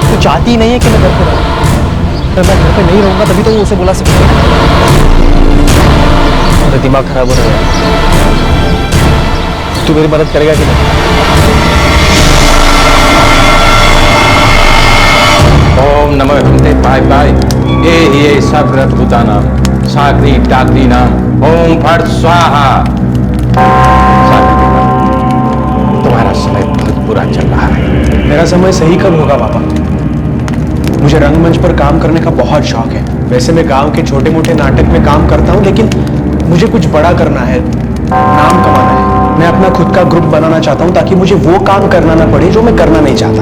K: तू चाहती ही नहीं है कि मैं घर पे रहूं, तो मैं घर पे नहीं रहूंगा तभी तो वो उसे बुला सकती है। मेरा दिमाग खराब हो रहा है, तू मेरी मदद करेगा कि नहीं?
C: ओम नमः भगवते पाय पाय ये सग्रत भूताना सागरी टाकरी नाम ओम फट स्वाहा। तुम्हारा समय बहुत बुरा चल रहा है।
I: मेरा समय सही कब होगा पापा? मुझे रंगमंच पर काम करने का बहुत शौक है। वैसे मैं गांव के छोटे मोटे नाटक में काम करता हूं, लेकिन मुझे कुछ बड़ा करना है, नाम कमाना है। मैं अपना खुद का ग्रुप बनाना चाहता हूं ताकि मुझे वो काम करना ना पड़े जो मैं करना नहीं चाहता।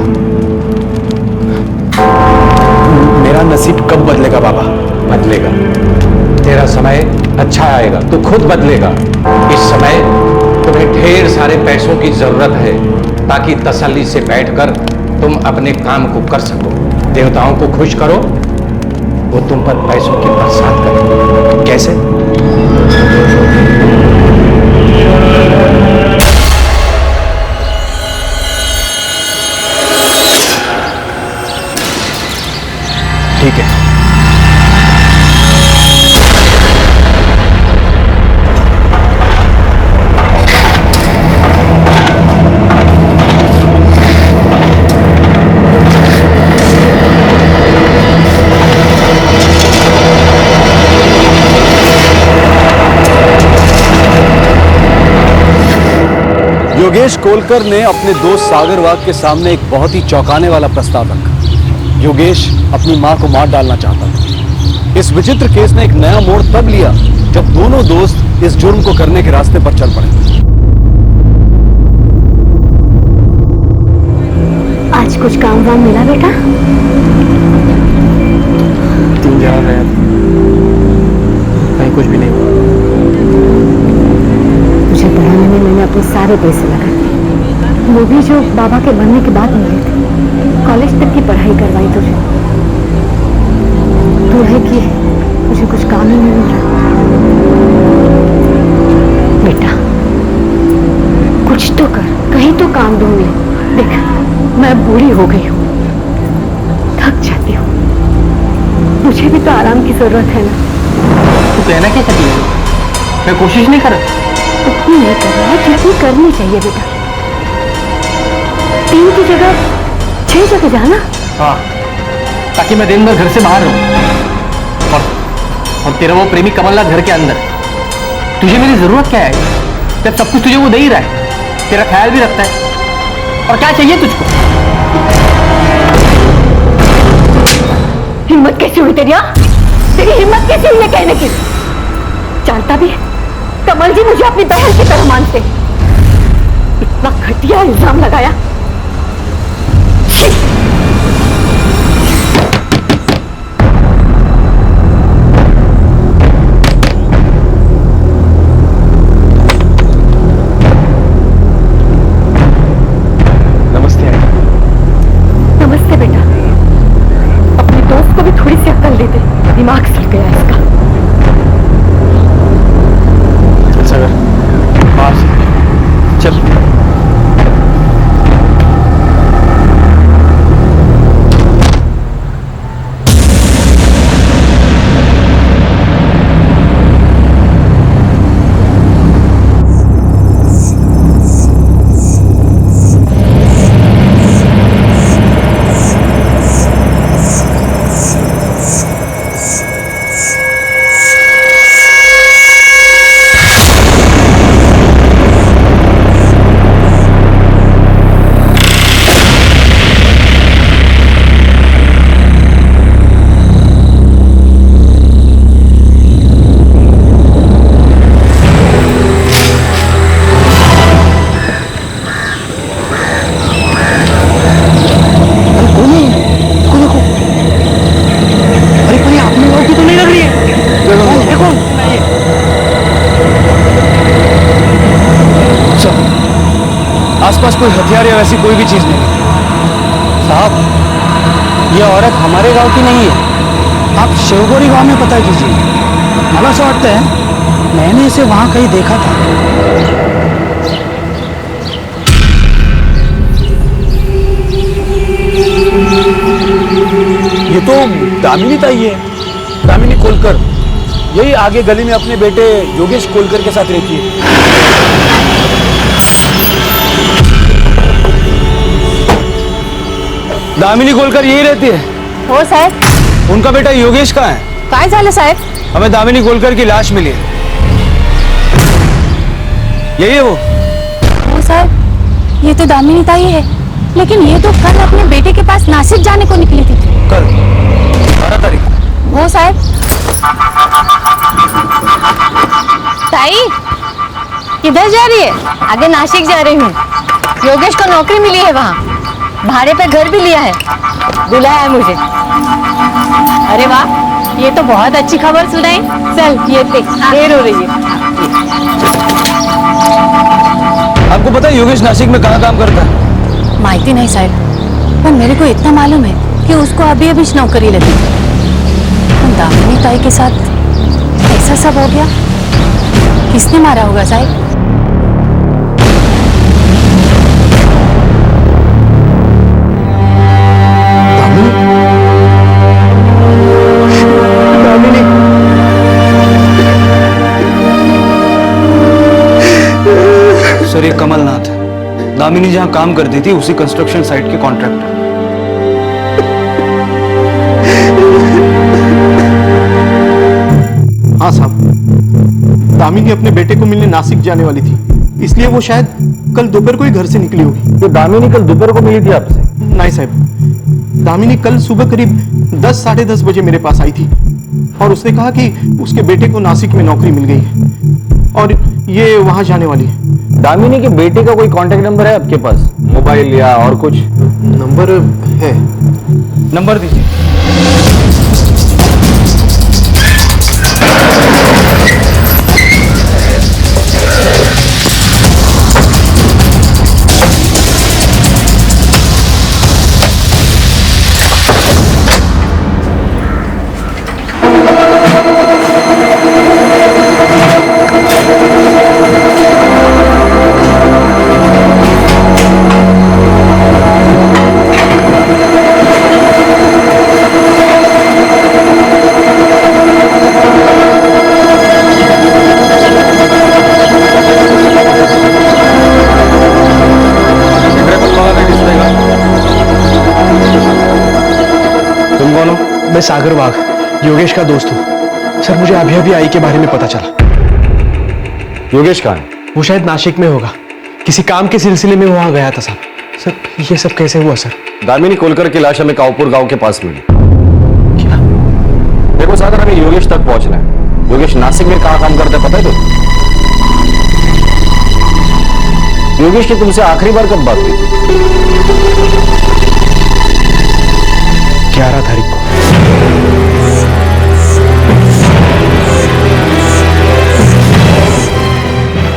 I: मेरा नसीब कब बदलेगा बाबा?
C: बदलेगा, तेरा समय अच्छा आएगा, तू खुद बदलेगा। इस समय तुम्हें ढेर सारे पैसों की जरूरत है ताकि तसल्ली से बैठकर तुम अपने काम को कर सको। देवताओं को खुश करो, वो तुम पर पैसों की बरसात करें।
I: कैसे? ठीक है। योगेश कोलकर ने अपने दोस्त सागर वाघ के सामने एक बहुत ही चौंकाने वाला प्रस्ताव रखा। योगेश अपनी मां को मार डालना चाहता था।
A: इस विचित्र केस ने एक नया मोड़ तब लिया जब दोनों दोस्त इस जुर्म को करने के रास्ते पर चल पड़े।
B: आज कुछ काम वाम मिला बेटा?
I: 3 जगह गया कहीं कुछ भी नहीं हुआ।
B: तुझे पढ़ाने में मैंने अपने सारे पैसे लगा दिए, वो भी जो बाबा के बनने के बाद मिले थे। कॉलेज तक की पढ़ाई करवाई तुझे, तू है कि मुझे कुछ काम ही नहीं मिल रहा। बेटा कुछ तो कर, कहीं तो काम ढूंढ ले। देख मैं बूढ़ी हो गई हूँ, थक जाती हूँ, मुझे भी तो आराम की जरूरत है ना।
L: तू कहना क्या चाहती है? मैं कोशिश नहीं कर रहा।
B: उतनी नहीं कर रहा है जितनी करनी चाहिए बेटा। 3 की जगह 6 जगह जाना।
L: हाँ, ताकि मैं दिन भर घर से बाहर रहूं और तेरा वो प्रेमी कमलनाथ घर के अंदर। तुझे मेरी जरूरत क्या है जब सब कुछ तुझे वो दे ही रहा है, तेरा ख्याल भी रखता है, और क्या चाहिए तुझको?
B: हिम्मत कैसी हुई तेरी? तेरी हिम्मत कैसी हुई ये कहने की? जानता भी है कमल जी मुझे अपनी बहन की तरह मानते, इतना घटिया इल्जाम लगाया।
I: नमस्ते आंटी।
B: नमस्ते बेटा, अपने दोस्त को भी थोड़ी सी अक्ल दे दे, दिमाग सड़ गया इसका।
I: अच्छा कर, बाहर से चल।
A: आसपास कोई हथियार या वैसी कोई भी चीज नहीं।
K: साहब, ये औरत हमारे गांव की नहीं है, आप शिवगोरी गांव में पता कीजिए। मला असं वाटतं है मैंने इसे वहां कहीं देखा था।
A: ये तो दामिनी ताई है, दामिनी कोलकर। यही आगे गली में अपने बेटे योगेश कोलकर के साथ रहती है। दामिनी कोलकर यही रहती है।
B: हो साहेब,
A: उनका बेटा योगेश कहाँ है?
B: काय झालं साहेब?
A: हमें दामिनी कोलकर की लाश मिली है। यही है वो?
B: हो साहब, ये तो दामिनी ताई है, लेकिन ये तो कल अपने बेटे के पास नासिक जाने को निकली थी।
A: कल 12 तारीख?
B: हो साहब। ताई किधर जा रही है? आगे नासिक जा रही हूँ। योगेश को नौकरी मिली है वहाँ, भाड़े पे घर भी लिया है, बुलाया है मुझे। अरे वाह, ये तो बहुत अच्छी खबर सुनाई। चल ये देख, देर हो रही है।
A: आपको पता है योगेश नासिक में कहाँ काम करता है?
B: माहिती नहीं साहब, पर मेरे को इतना मालूम है कि उसको अभी अभी नौकरी लगी। दामिनी ताई के साथ ऐसा सब हो गया, किसने मारा होगा साहब?
A: सर, ये कमलनाथ है। दामिनी जहाँ काम करती थी उसी कंस्ट्रक्शन साइट के कॉन्ट्रैक्टर।
I: हाँ साहब, दामिनी अपने बेटे को मिलने नासिक जाने वाली थी, इसलिए वो शायद कल दोपहर को ही घर से निकली होगी।
A: तो दामिनी कल दोपहर को मिली थी आपसे?
I: नहीं साहब, दामिनी कल सुबह करीब 10 साढ़े 10 बजे मेरे पास आई थी। और उसने कहा कि उसके बेटे को नासिक में नौकरी मिल गई है और ये वहां जाने वाली है।
C: दामिनी के बेटे का कोई कांटेक्ट नंबर है आपके पास, मोबाइल या और कुछ?
I: नंबर है।
K: नंबर दीजिए।
I: मैं सागर वाघ, योगेश का दोस्त हूँ। सर मुझे अभी अभी आई के बारे में पता चला।
C: योगेश कहाँ है?
I: वो शायद नासिक में होगा, किसी काम के सिलसिले में वहां गया था साहब। सर ये सब कैसे हुआ सर?
A: दामिनी कोलकर की लाश हमें कावपुर गांव के पास मिली। क्या? देखो सागर, हमें योगेश तक पहुंचना है। योगेश नासिक में कहाँ काम करता है पता है तो? योगेश की तुमसे आखिरी बार कब बात की?
I: 11 तारीख को।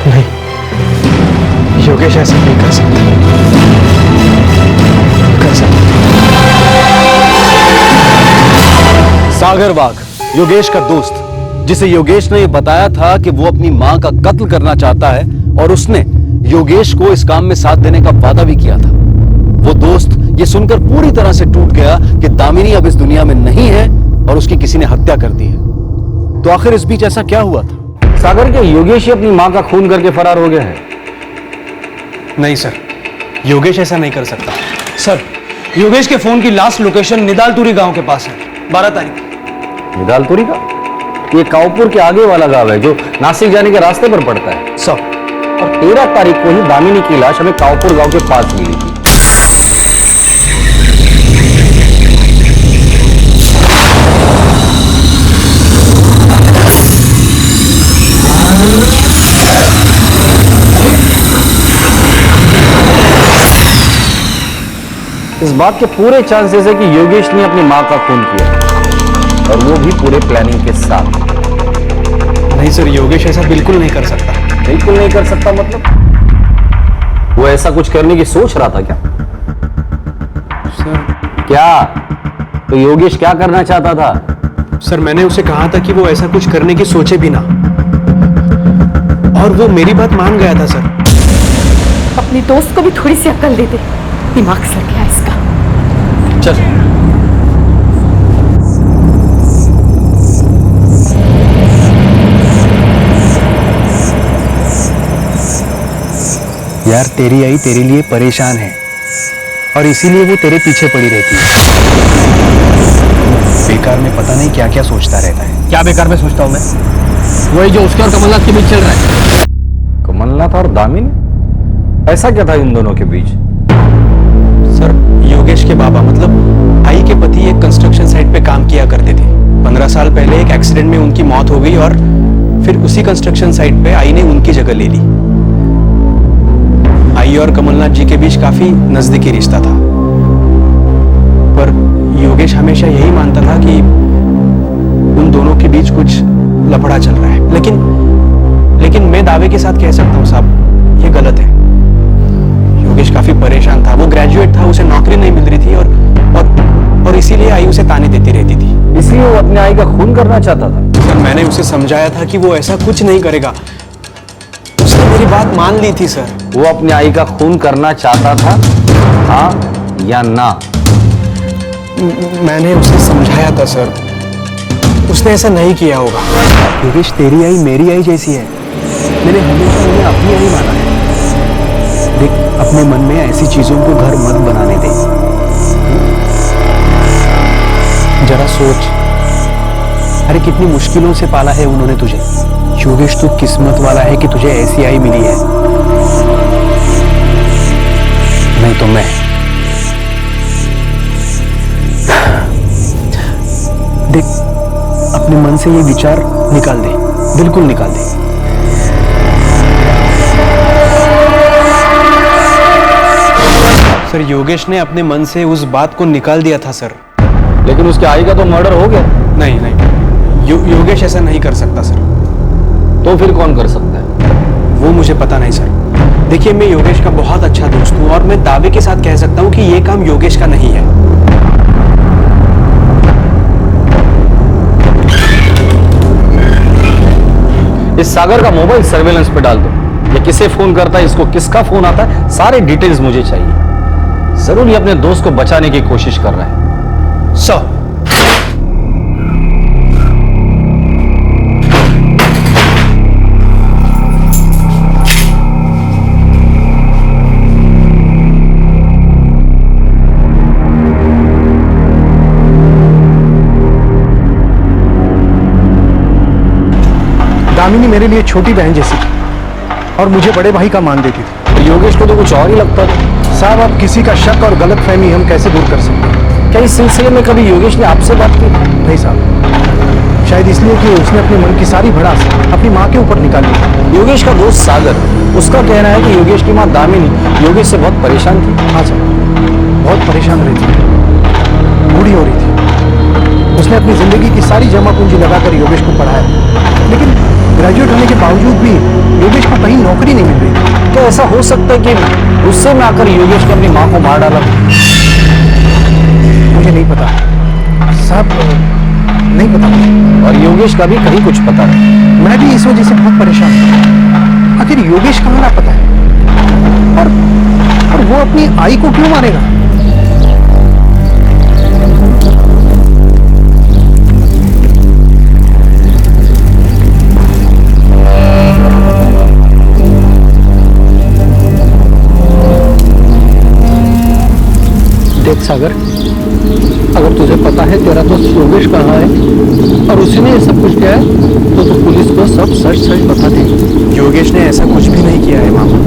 I: नहीं, योगेश ऐसा नहीं कर सकता।
A: सागर वाघ, योगेश का दोस्त, जिसे योगेश ने यह बताया था कि वो अपनी मां का कत्ल करना चाहता है और उसने योगेश को इस काम में साथ देने का वादा भी किया था। वो दोस्त ये सुनकर पूरी तरह से टूट गया कि दामिनी अब इस दुनिया में नहीं है और उसकी किसी ने हत्या कर दी है। तो आखिर इस बीच ऐसा क्या हुआ था?
C: सागर, क्या योगेश ही अपनी मां का खून करके फरार हो गया है?
I: नहीं सर, योगेश ऐसा नहीं कर सकता। सर, योगेश के फोन की लास्ट लोकेशन निदालतुरी गांव के पास है, 12 तारीख।
C: निदालतुरी का? ये कावपुर के आगे वाला गांव है जो नासिक जाने के रास्ते पर पड़ता है।
I: सर,
C: और 13 तारीख को ही दामिनी की लाश हमें कावपुर गांव के पास मिली थी। इस बात के पूरे चांसेस है कि योगेश ने अपनी मां का खून किया और वो भी पूरे प्लानिंग के साथ।
I: नहीं सर, योगेश ऐसा बिल्कुल नहीं कर सकता।
C: बिल्कुल नहीं कर सकता मतलब? वो ऐसा कुछ करने की सोच रहा था क्या?
I: सर
C: क्या? तो योगेश क्या करना चाहता था?
I: सर, मैंने उसे कहा था कि वो ऐसा कुछ करने की सोचे भी ना, और वो मेरी बात मान गया था सर।
J: अपने दोस्त को भी थोड़ी सी अक्ल दे दे, दिमाग सर गया इसका।
C: चल।
I: यार, तेरी आई तेरे लिए परेशान है और इसीलिए वो तेरे पीछे पड़ी रहती है। बेकार में पता नहीं क्या क्या सोचता रहता है।
K: क्या बेकार में सोचता हूं मैं? वही जो उसके और कमलनाथ के बीच चल रहा है।
C: कमलनाथ और दामिनी? ऐसा क्या था इन दोनों के बीच?
I: सर, योगेश के बाबा मतलब आई के पति एक कंस्ट्रक्शन साइट पे काम किया करते थे। 15 साल पहले एक एक्सीडेंट में उनकी मौत हो गई और फिर उसी कंस्ट्रक्शन साइट पे आई ने उनकी जगह ले ली। आई और कमलनाथ जी के बीच काफी नजदीकी रिश्ता था, पर योगेश हमेशा यही मानता था कि उन दोनों के बीच कुछ लफड़ा चल रहा है। लेकिन मैं दावे के साथ कह सकता हूँ साहब, ये गलत है। योगेश काफी परेशान था, वो ग्रेजुएट था, उसे नौकरी नहीं मिल रही थी और इसीलिए आई उसे ताने देती रहती थी।
C: इसलिए वो अपने आई का खून करना चाहता था?
I: सर, मैंने उसे समझाया था कि वो ऐसा कुछ नहीं करेगा। उसने मेरी बात मान ली थी सर।
C: वो अपने आई का खून करना चाहता था, हाँ या ना?
I: मैंने उसे समझाया था सर, उसने ऐसा नहीं किया होगा। योगेश, तेरी आई मेरी आई जैसी है। मैंने हमेशा उन्हें अपनी आई माना है। देख, अपने मन में ऐसी चीजों को घर मत बनाने दे। जरा सोच, अरे कितनी मुश्किलों से पाला है उन्होंने तुझे। योगेश, तू किस्मत वाला है कि तुझे ऐसी आई मिली है, नहीं तो मैं। देख, अपने मन से ये विचार निकाल दे, बिल्कुल निकाल दे। सर, योगेश ने अपने मन से उस बात को निकाल दिया था सर।
A: लेकिन उसके आई का तो मर्डर हो गया।
I: नहीं नहीं, योगेश ऐसा नहीं कर सकता सर।
A: तो फिर कौन कर सकता है?
I: वो मुझे पता नहीं सर। देखिए, मैं योगेश का बहुत अच्छा दोस्त हूँ और मैं दावे के साथ कह सकता हूँ कि ये काम योगेश का नहीं है।
A: इस सागर का मोबाइल सर्वेलेंस पे डाल दो। ये किसे फोन करता है, इसको किसका फोन आता है, सारे डिटेल्स मुझे चाहिए। जरूर ये अपने दोस्त को बचाने की कोशिश कर रहा है।
I: सर, दामिनी मेरे लिए छोटी बहन जैसी थी और मुझे बड़े भाई का मान देती थी।
A: तो योगेश को तो कुछ और ही लगता था।
I: साहब, अब किसी का शक और गलतफहमी हम कैसे दूर कर सकते हैं?
A: क्या इस सिलसिले में कभी योगेश ने आपसे बात की?
I: नहीं साहब, शायद इसलिए कि उसने अपने मन की सारी भड़ास अपनी माँ के ऊपर निकाली।
A: योगेश का दोस्त सागर, उसका कहना है कि योगेश की माँ दामिनी योगेश से बहुत परेशान थी।
I: हाँ सर, बहुत परेशान रही थी, बूढ़ी हो रही थी। उसने अपनी जिंदगी की सारी जमा पूंजी लगाकर योगेश को पढ़ाया, लेकिन ग्रेजुएट होने के बावजूद भी योगेश को कहीं नौकरी नहीं मिल रही।
A: क्या ऐसा हो सकता है कि गुस्से में आकर योगेश ने अपनी माँ को मार डाला?
I: मुझे नहीं पता साहब, नहीं पता।
A: और योगेश का भी कहीं कुछ पता नहीं।
I: मैं भी इस वजह से बहुत परेशान हूँ। आखिर योगेश कहाँ ना पता है, और वो अपनी आई को क्यों मारेगा? देख सागर, अगर तुझे पता है तेरा दोस्त योगेश कहाँ है और उसी ने ये सब कुछ किया है, तो तू पुलिस को सब सच सच बता दे। योगेश ने ऐसा कुछ भी नहीं किया है मामा,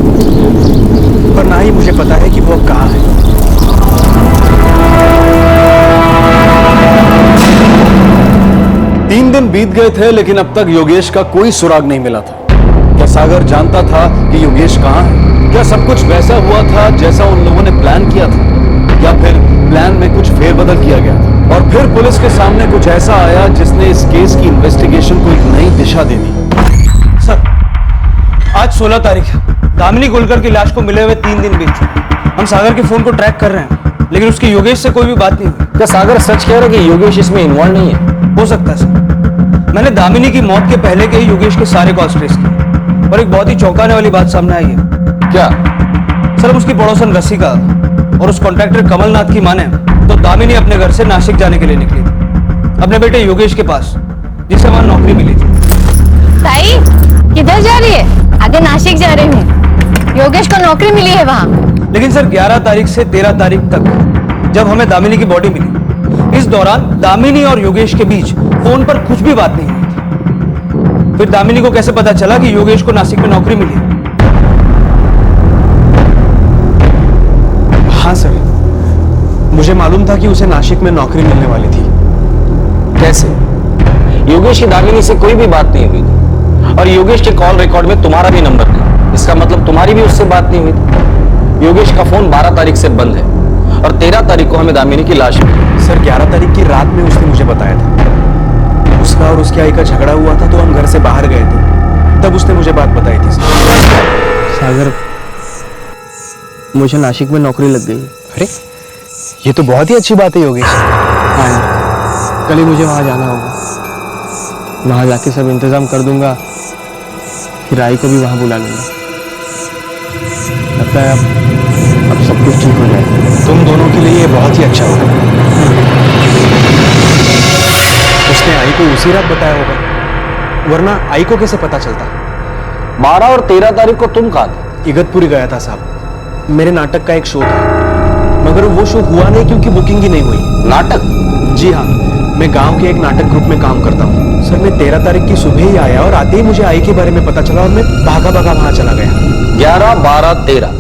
I: पर ना ही मुझे पता है कि वो अब कहाँ है।
A: 3 दिन बीत गए थे, लेकिन अब तक योगेश का कोई सुराग नहीं मिला था। क्या सागर जानता था कि योगेश कहाँ है? क्या सब कुछ वैसा हुआ था जैसा उन लोगों ने प्लान किया था, या फिर प्लान में कुछ फेरबदल किया गया था? और फिर पुलिस के सामने कुछ ऐसा आया जिसने इस केस की इन्वेस्टिगेशन को एक नई दिशा दे दी।
I: सर, आज 16 तारीख है। दामिनी गोलकर की लाश को मिले हुए 3 दिन बीत चुके। हम सागर के फोन को ट्रैक कर रहे हैं, लेकिन उसकी योगेश से कोई भी बात नहीं हुई।
A: क्या सागर सच कह रहा है कि योगेश इसमें इन्वॉल्व नहीं है?
I: हो सकता है सर। मैंने दामिनी की मौत के पहले के ही योगेश के सारे कॉल्स ट्रेस किए और एक बहुत ही चौंकाने वाली बात सामने आई है।
A: क्या?
I: सर, उसकी पड़ोसन रसिका और उस कॉन्ट्रैक्टर कमलनाथ की माने तो दामिनी अपने घर से नासिक जाने के लिए निकली थी, अपने बेटे योगेश के पास, जिसे वहां नौकरी मिली थी।
J: ताई, किधर जा रही है? आगे नासिक जा रही हूँ। योगेश को नौकरी मिली है वहाँ।
I: लेकिन सर, 11 तारीख से 13 तारीख तक जब हमें दामिनी की बॉडी मिली, इस दौरान दामिनी और योगेश के बीच फोन पर कुछ भी बात नहीं हुई थी। फिर दामिनी को कैसे पता चला कि योगेश को नासिक में नौकरी मिली है? हाँ सर, मुझे मालूम था कि उसे नासिक में नौकरी मिलने वाली थी।
A: कैसे? योगेश की दामिनी से कोई भी बात नहीं हुई थी और योगेश के कॉल रिकॉर्ड में तुम्हारा भी नंबर नहीं। इसका मतलब तुम्हारी भी उससे बात नहीं हुई थी। योगेश का फोन 12 तारीख से बंद है और 13 तारीख को हमें दामिनी की लाश मिली।
I: सर, 11 तारीख की रात में उसने मुझे बताया था। उसका और उसकी आई का झगड़ा हुआ था, तो हम घर से बाहर गए थे, तब उसने मुझे बात बताई थी।
K: सागर, मुझे नासिक में नौकरी लग गई।
I: अरे, ये तो बहुत ही अच्छी बात है योगेश।
K: हाँ यार, कल ही मुझे वहाँ जाना होगा। वहाँ जाके सब इंतजाम कर दूंगा, फिर आई को भी वहाँ बुला लूंगा। लगता है अब सब कुछ ठीक हो जाएगा।
I: तुम दोनों के लिए ये बहुत ही अच्छा होगा। उसने आई को उसी रात बताया होगा, वरना आई को कैसे पता चलता?
A: 12 और 13 तारीख को तुम कहाँ थे?
I: इगतपुरी गया था साहब। मेरे नाटक का एक शो था, मगर वो शो हुआ नहीं क्योंकि बुकिंग ही नहीं हुई।
A: नाटक?
I: जी हाँ, मैं गांव के एक नाटक ग्रुप में काम करता हूँ। सर, मैं 13 तारीख की सुबह ही आया और आते ही मुझे आई के बारे में पता चला और मैं भागा भागा वहां चला गया।
A: 11, 12, 13।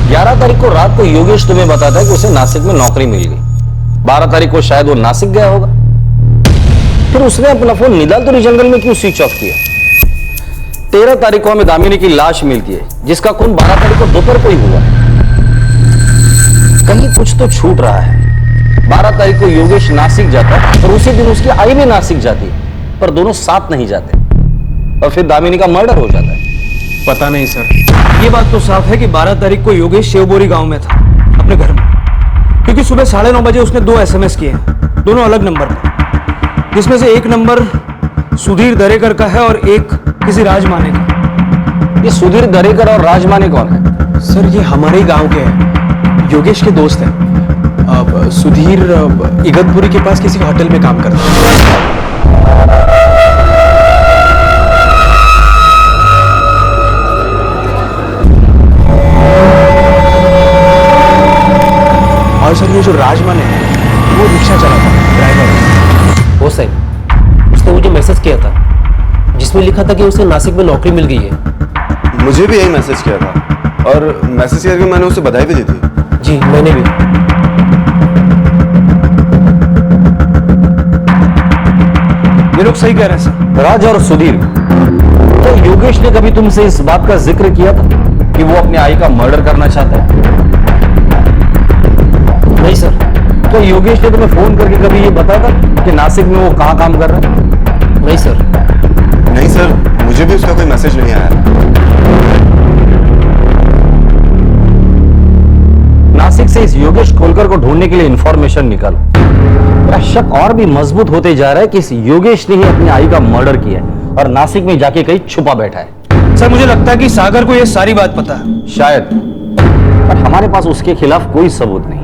A: 11 तारीख को रात को योगेश तुम्हें बताता है कि उसे नासिक में नौकरी मिल गई। 12 तारीख को शायद वो नासिक गया होगा। फिर उसने अपना फोन निदालतुरी जंगल में क्यों स्विच ऑफ किया? 13 तारीख को हमें दामिनी की लाश मिलती है, जिसका खून 12 तारीख को दोपहर को ही हुआ है। कहीं कुछ तो छूट रहा है। 12 तारीख को योगेश नासिक जाता है और उसी दिन उसकी आई भी नासिक जाती है, पर दोनों साथ नहीं जाते और फिर दामिनी का मर्डर हो जाता है।
I: पता नहीं सर, ये बात तो साफ है कि 12 तारीख को योगेश शिवबोरी गांव में था अपने घर में, क्योंकि सुबह 9:30 बजे उसने 2 SMS किए, दोनों अलग नंबर पर, जिसमें से एक नंबर सुधीर दरेकर का है और एक किसी राजमाने का।
A: ये सुधीर दरेकर और राजमाने कौन है?
I: सर ये हमारे ही गांव के हैं, योगेश के दोस्त हैं। अब सुधीर इगतपुरी के पास किसी होटल में काम करता है। और सर ये जो राजमाने है वो रिक्शा चलाता है, ड्राइवर।
L: वो सही, उसने मुझे मैसेज किया था जिसमें लिखा था कि उसे नासिक में नौकरी मिल गई है।
M: मुझे भी यही मैसेज किया था और मैसेज करके मैंने उसे बधाई भी दी थी।
L: जी मैंने भी।
I: ये लोग सही कह रहे हैं सर।
A: राज और सुधीर, तो योगेश ने कभी तुमसे इस बात का जिक्र किया था कि वो अपने आई का मर्डर करना चाहता है?
L: नहीं सर।
A: तो योगेश ने तुम्हें फोन करके कभी ये बताया था कि नासिक में वो कहाँ काम कर रहा है?
L: नहीं सर।
M: नहीं सर, मुझे भी उसका कोई मैसेज नहीं आया।
A: नासिक से इस योगेश कोलकर को ढूंढने के लिए इंफॉर्मेशन निकालो। मेरा शक और भी मजबूत होते जा रहा है कि इस योगेश ने ही अपनी आई का मर्डर किया है और नासिक में जाके कहीं छुपा बैठा है।
I: सर मुझे लगता है कि सागर को यह सारी बात पता है।
A: शायद, पर हमारे पास उसके खिलाफ कोई सबूत नहीं है।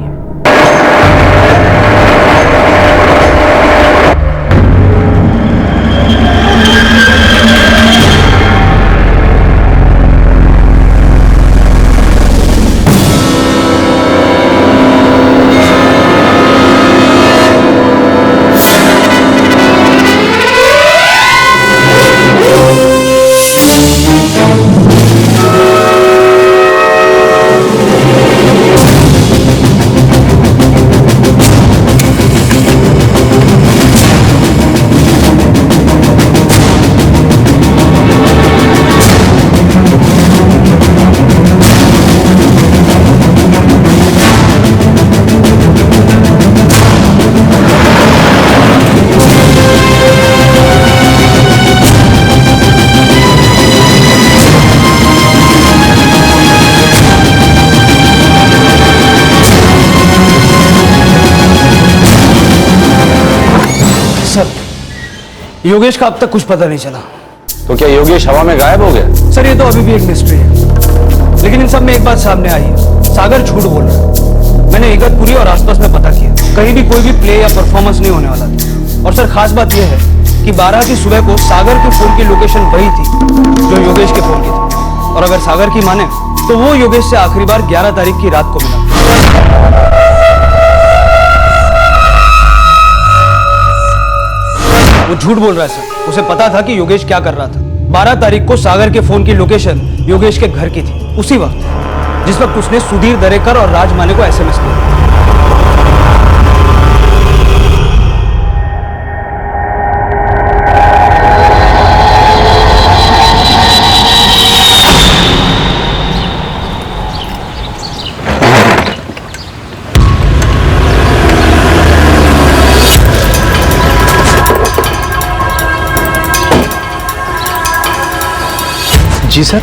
I: योगेश का अब तक कुछ पता नहीं चला।
A: तो क्या योगेश हवा में गायब हो गया?
I: सर ये तो अभी भी एक मिस्ट्री है, लेकिन इन सब में एक बात सामने आई है, सागर झूठ बोल रहा है। मैंने इगतपुरी और आसपास में पता किया, कहीं भी कोई भी प्ले या परफॉर्मेंस नहीं होने वाला था। और सर खास बात यह है कि 12 की सुबह को सागर के फोन की लोकेशन वही थी जो योगेश के फोन की थी। और अगर सागर की माने तो वो योगेश से आखिरी बार 11 तारीख की रात को मिला। वो झूठ बोल रहा है सर, उसे पता था कि योगेश क्या कर रहा था। 12 तारीख को सागर के फोन की लोकेशन योगेश के घर की थी, उसी वक्त जिस वक्त उसने सुधीर दरेकर और राजमाने को SMS किया। जी सर।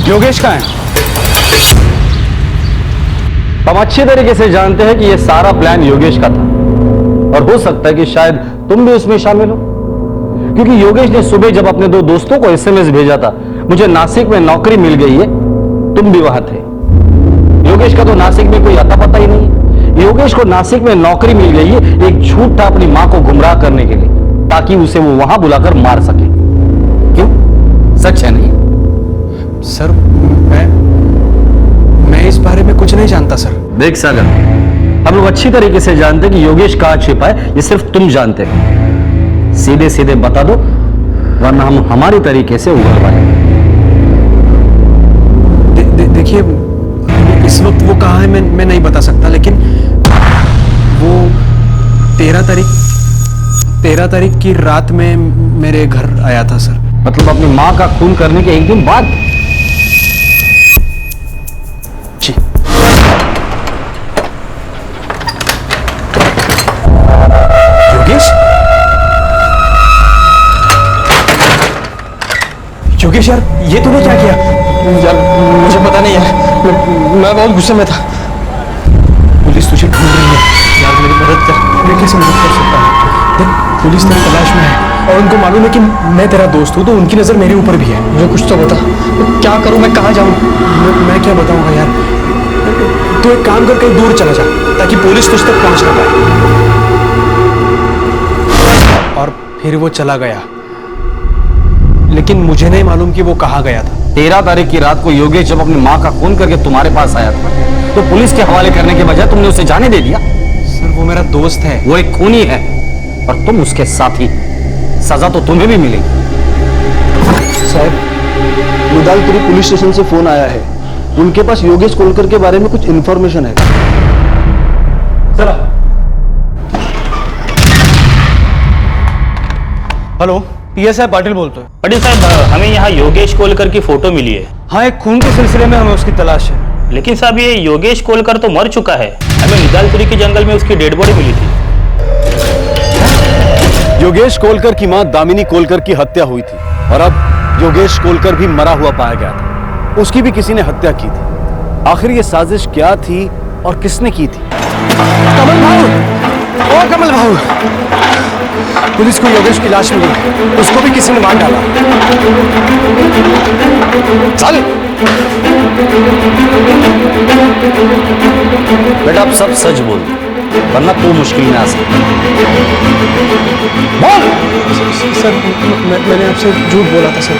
I: योगेश कहाँ है?
A: हम अच्छी तरीके से जानते हैं कि यह सारा प्लान योगेश का था और हो सकता है कि शायद तुम भी उसमें शामिल हो, क्योंकि योगेश ने सुबह जब अपने 2 दोस्तों को SMS भेजा था, मुझे नासिक में नौकरी मिल गई है, तुम भी वहां थे। योगेश का तो नासिक में कोई अता पता ही नहीं है। योगेश को नासिक में नौकरी मिल गई है एक झूठ था अपनी मां को गुमराह करने के लिए, ताकि उसे वो वहां बुलाकर मार सके। क्यों, सच है नहीं?
I: सर मैं इस बारे में कुछ नहीं जानता सर।
A: देख सागर, हम लोग अच्छी तरीके से जानते हैं कि योगेश कहां छिपा है, ये सिर्फ तुम जानते हो। सीधे सीधे बता दो, वरना हम हमारी तरीके से उगल पाएंगे।
I: देखिए इस वक्त वो कहाँ है मैं नहीं बता सकता, लेकिन वो 13 तारीख 13 तारीख की रात में मेरे घर आया था सर।
K: मतलब अपनी माँ का खून करने के एक दिन बाद?
I: जी। योगेश? योगेश यार, ये तूने क्या किया?
K: यार मुझे पता नहीं यार, मैं बहुत गुस्से में था।
I: पुलिस तुझे ढूंढ रही है यार, मेरी मदद कर। मैं कैसे मदद कर सकता हूँ? देख, पुलिस तेरी तलाश में है और उनको मालूम है कि मैं तेरा दोस्त हूँ, तो उनकी नजर मेरे ऊपर भी है।
K: मुझे कुछ तो बता, क्या करूँ, मैं कहाँ जाऊँ?
I: मैं क्या बताऊंगा यार? तू एक काम कर, कहीं दूर चला जा ताकि पुलिस तुझ तक पहुंच ना पाए। और फिर वो चला गया, लेकिन मुझे नहीं मालूम कि वो कहाँ गया था।
K: 13 तारीख की रात को योगेश जब अपनी माँ का खून करके तुम्हारे पास आया था, तो पुलिस के हवाले करने के बजाय तुमने उसे जाने दे दिया।
I: सर वो मेरा दोस्त है।
K: वो एक खूनी है और तुम उसके साथी, सजा तो तुम्हें भी मिलेगी।
N: साहब, निदालपुरी पुलिस स्टेशन से फोन आया है, उनके पास योगेश कोलकर के बारे में कुछ इंफॉर्मेशन है।
I: चला।
K: हेलो, पीएसआई पाटिल बोलते हैं।
O: पाटिल साहब, हमें यहाँ योगेश कोलकर की फोटो मिली है।
K: हाँ, एक खून के सिलसिले में हमें उसकी तलाश है।
O: लेकिन साहब ये योगेश कोलकर तो मर चुका है, हमें निदालपुरी के जंगल में उसकी डेड बॉडी मिली थी।
A: योगेश कोलकर की मां दामिनी कोलकर की हत्या हुई थी और अब योगेश कोलकर भी मरा हुआ पाया गया था। उसकी भी किसी ने हत्या की थी। आखिर ये साजिश क्या थी और किसने की थी?
I: कमल भाऊ, ओ कमल भाऊ, पुलिस को योगेश की लाश मिली, उसको भी किसी ने मार डाला।
K: चल बेटा, अब सब सच बोल, वरना तू मुश्किल में आ सकता। बोल।
I: सर मैंने आपसे झूठ बोला था सर।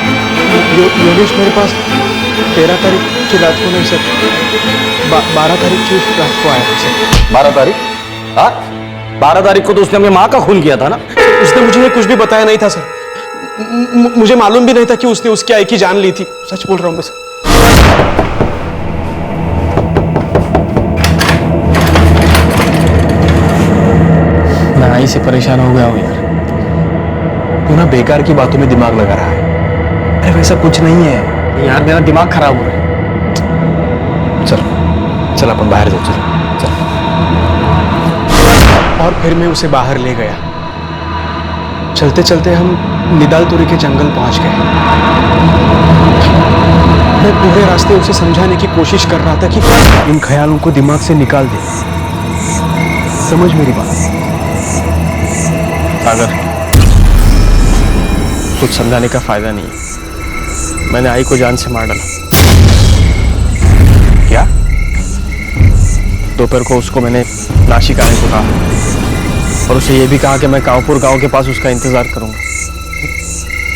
I: योगेश मेरे पास 13 तारीख की रात को नहीं सर, 12 तारीख की रात को आया था सर।
K: 12 तारीख? हाँ, 12 तारीख को तो उसने अपनी माँ का खून किया था ना?
I: उसने मुझे कुछ भी बताया नहीं था सर। मुझे मालूम भी नहीं था कि उसने उसकी आई की जान ली थी। सच बोल रहा हूँ मैं सर।
K: मैं आई से परेशान हो गया हूँ यार।
I: तू ना बेकार की बातों में दिमाग लगा रहा है। अरे वैसा कुछ नहीं है
K: यार, मेरा दिमाग खराब हो रहा है।
I: चल चल अपन बाहर जाओ, चल चल। और फिर मैं उसे बाहर ले गया। चलते चलते हम निदालपुरी के जंगल पहुंच गए। मैं पूरे रास्ते उसे समझाने की कोशिश कर रहा था कि इन ख्यालों को दिमाग से निकाल दे। समझ मेरी बात।
K: सागर, कुछ समझाने का फायदा नहीं है। मैंने आई को जान से मार डाला।
I: क्या?
K: दोपहर को उसको मैंने नासिक आने को कहा और उसे यह भी कहा कि मैं कांवपुर गांव के पास उसका इंतजार करूंगा,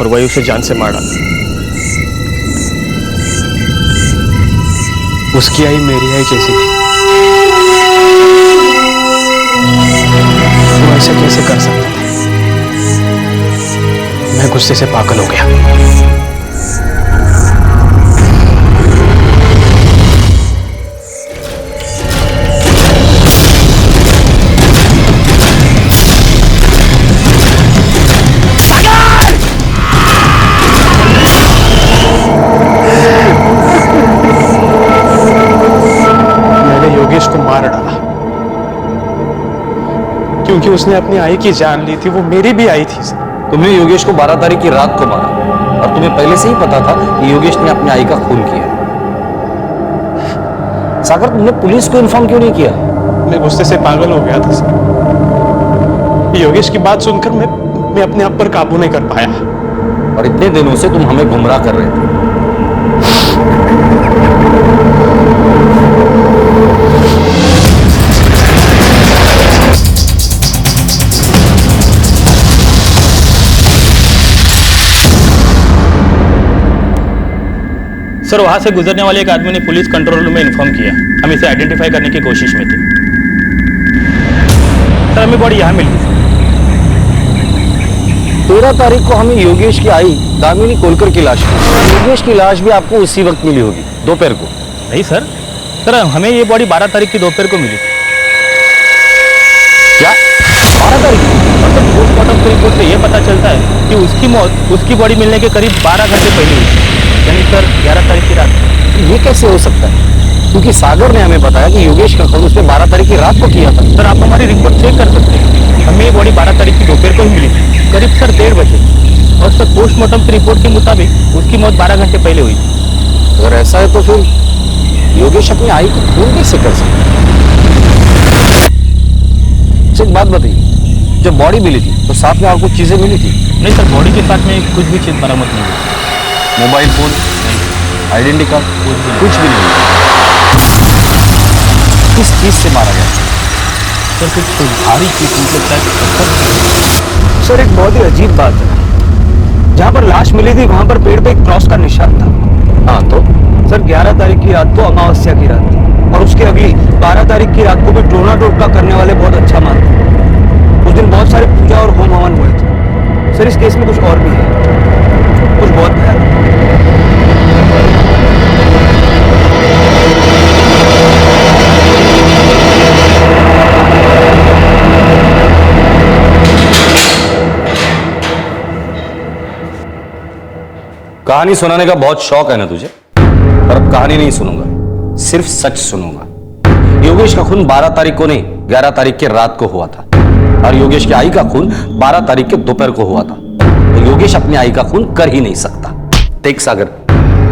K: और वही उसे जान से मार डाला।
I: उसकी आई मेरी आई जैसी थी। वो ऐसा कैसे कर सकता था? मैं गुस्से से पागल हो गया। क्योंकि उसने अपनी आई की जान ली थी, वो मेरी भी आई थी।
K: तुमने योगेश को 12 तारीख की रात को मारा और तुम्हें पहले से ही पता था कि योगेश ने अपनी आई का खून किया। सागर, तुमने पुलिस को इन्फॉर्म क्यों नहीं किया?
I: मैं गुस्से से पागल हो गया था सर। योगेश की बात सुनकर मैं अपने आप पर काबू नहीं कर पाया।
K: और इतने दिनों से तुम हमें गुमराह कर रहे थे।
O: सर, वहां से गुजरने वाले एक आदमी ने पुलिस कंट्रोल रूम में इन्फॉर्म किया। हम इसे आइडेंटिफाई करने की कोशिश में थे। सर, हमें बॉडी यहां मिली।
K: 13 तारीख को हमें योगेश की आई दामिनी कोलकर की लाश मिली। योगेश की लाश भी आपको उसी वक्त मिली होगी, दोपहर को।
O: नहीं सर, हमें ये बॉडी 12 तारीख की दोपहर को मिली थी।
K: क्या? 12 तारीख?
O: मतलब पोस्टमार्टम मेडिकल रिपोर्ट से ये पता चलता है कि उसकी मौत उसकी बॉडी मिलने के करीब 12 घंटे पहले हुई, यानी सर 11 तारीख की रात।
K: ये कैसे हो सकता है? क्योंकि सागर ने हमें बताया कि योगेश का खून उसने 12 तारीख की रात को किया था।
O: सर आप हमारी रिपोर्ट चेक कर सकते हैं, हमें ये बॉडी 12 तारीख की दोपहर को ही मिली थी, करीब सर 1:30 बजे। और सर पोस्टमार्टम की रिपोर्ट के मुताबिक उसकी मौत 12 घंटे पहले हुई थी।
K: अगर ऐसा है तो फिर योगेश अपनी आई को खून कैसे कर सकता है? एक बात बताइए, जब बॉडी मिली थी तो साथ में और कुछ चीजें मिली थी?
O: नहीं सर, बॉडी के साथ में कुछ भी चीज बरामद नहीं हुई।
K: मोबाइल फोन, आइडेंटिटी कार्ड, कुछ भी नहीं। किस चीज से मारा गया?
O: सर कुछ भारी चीज, मतलब शायद
K: सर एक बहुत ही अजीब बात है, जहां पर लाश मिली थी वहां पर पेड़ पे एक क्रॉस का निशान था। हाँ तो सर 11 तारीख की रात को अमावस्या की रात थी और उसके अगली 12 तारीख की रात को भी टोना टोटका करने वाले बहुत अच्छा मानते हैं। उस दिन बहुत सारे पूजा और होम हवन हुए थे। सर इस केस में कुछ और भी है, कुछ बहुत भयानक।
A: कहानी सुनाने का बहुत शौक है ना तुझे, पर अब कहानी नहीं सुनूंगा, सिर्फ सच सुनूंगा। योगेश का खून 12 तारीख को नहीं 11 तारीख के रात को हुआ था और योगेश की आई का खून 12 तारीख के दोपहर को हुआ था। तो योगेश अपनी आई का खून कर ही नहीं सकता। देख सागर,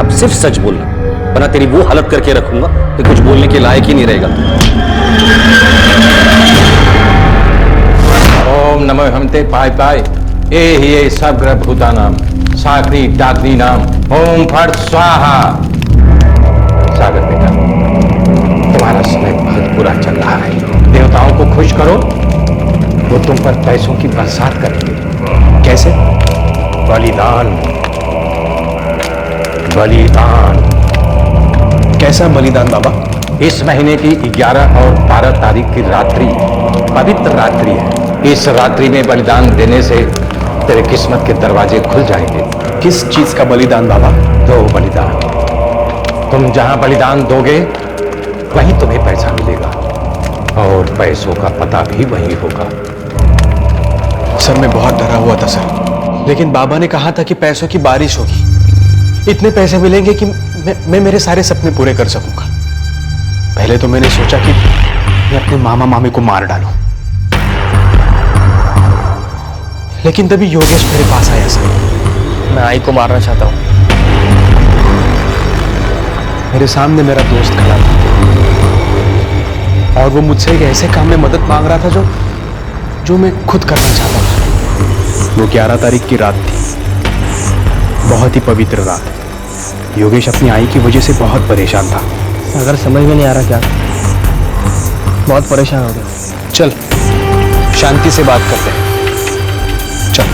A: अब सिर्फ सच बोलना, वरना तेरी वो हालत करके रखूंगा कि कुछ बोलने के लायक ही नहीं रहेगा।
P: ओम नमो हमते पाय पाय ये सब ग्रह भूता नाम सागरी डागरी नाम ओम फट स्वाहा। सागर बेटा, तुम्हारा समय बहुत बुरा चल रहा है। देवताओं को खुश करो, वो तुम पर पैसों की बरसात करेंगे। कैसे? बलिदान। बलिदान।
I: कैसा बलिदान बाबा?
P: इस महीने की 11 और 12 तारीख की रात्रि पवित्र रात्रि है। इस रात्रि में बलिदान देने से तेरे किस्मत के दरवाजे खुल जाएंगे।
I: किस चीज का बलिदान बाबा?
P: दो बलिदान। तुम जहां बलिदान दोगे वहीं तुम्हें पैसा मिलेगा और पैसों का पता भी वहीं होगा।
I: सर मैं बहुत डरा हुआ था सर, लेकिन बाबा ने कहा था कि पैसों की बारिश होगी, इतने पैसे मिलेंगे कि मैं मेरे सारे सपने पूरे कर सकूंगा। पहले तो मैंने सोचा कि मैं अपने मामा मामी को मार डालूं, लेकिन तभी योगेश मेरे पास आया सर।
K: मैं आई को मारना चाहता हूं।
I: मेरे सामने मेरा दोस्त खड़ा था और वो मुझसे एक ऐसे काम में मदद मांग रहा था जो मैं खुद करना चाहता था। वो 11 तारीख की रात थी, बहुत ही पवित्र रात। योगेश अपनी आई की वजह से बहुत परेशान था।
K: अगर समझ में नहीं आ रहा क्या, बहुत परेशान हो गया।
I: चल शांति से बात करते हैं। चल।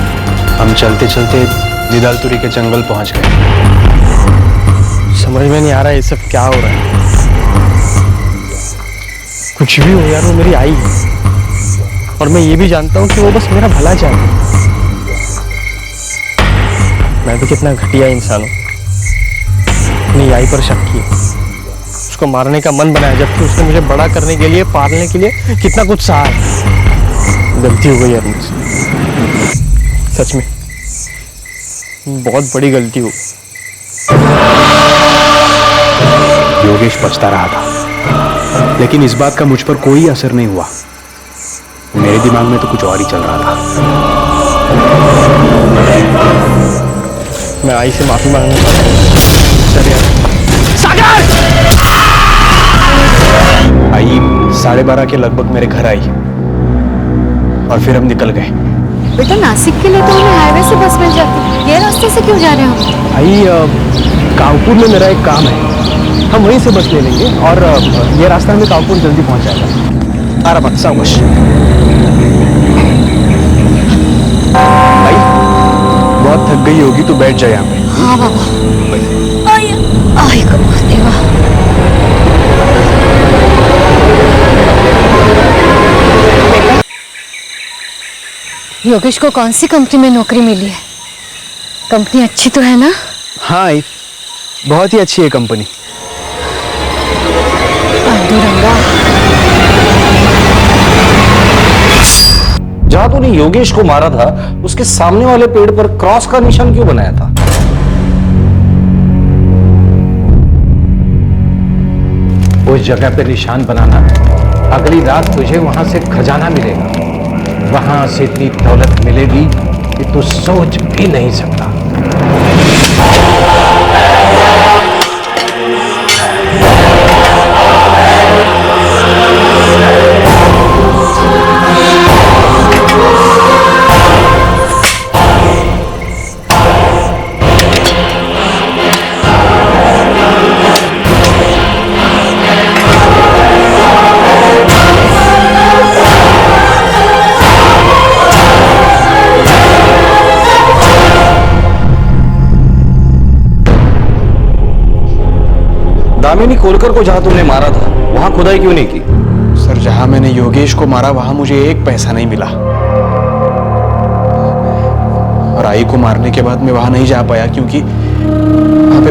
I: हम चलते चलते निदालतुरी के जंगल पहुंच गए।
K: समझ में नहीं आ रहा ये सब क्या हो रहा है। कुछ भी हो यार, वो मेरी आई है और मैं ये भी जानता हूँ कि वो बस मेरा भला चाहती है। मैं भी कितना घटिया इंसान हूँ, अपनी आई पर शक किया, उसको मारने का मन बनाया, जबकि उसने मुझे बड़ा करने के लिए, पालने के लिए कितना कुछ सहा है। गलती हो गई यार मुझसे, सच में बहुत बड़ी गलती हो।
I: योगेश पछता रहा था, लेकिन इस बात का मुझ पर कोई असर नहीं हुआ। मेरे दिमाग में तो कुछ और ही चल रहा था।
K: मैं आई से माफी मांगना चाहता हूँ। चल यार।
I: सागर! आई 12:30 के लगभग मेरे घर आई और फिर हम निकल गए।
B: बेटा नासिक के लिए तो हमें हाईवे से बस मिल जाती, ये रास्ते से क्यों जा रहे हो?
I: आई कानपुर में मेरा एक काम है, हम वहीं से बस ले लेंगे और ये रास्ता हमें कानपुर जल्दी पहुंच जाएगा। आराम मत, सावकाश। भाई बहुत थक गई होगी तो बैठ जाए यहाँ पे।
B: हाँ बाबा। आई को देवा। योगेश को कौन सी कंपनी में नौकरी मिली है? कंपनी अच्छी तो है ना?
I: हाँ बहुत ही अच्छी है कंपनी।
C: जहां तूने योगेश को मारा था उसके सामने वाले पेड़ पर क्रॉस का निशान क्यों बनाया था?
P: उस जगह पे निशान बनाना, अगली रात तुझे वहां से खजाना मिलेगा, वहां से इतनी दौलत मिलेगी कि तू सोच भी नहीं सकता।
C: दामिनी कोलकर को जहां तुमने मारा था वहां खुदाई क्यों नहीं की?
I: सर, जहां मैंने योगेश को मारा वहां मुझे एक पैसा नहीं मिला, और आई को मारने के बाद मैं वहां नहीं जा पाया क्योंकि वहां पे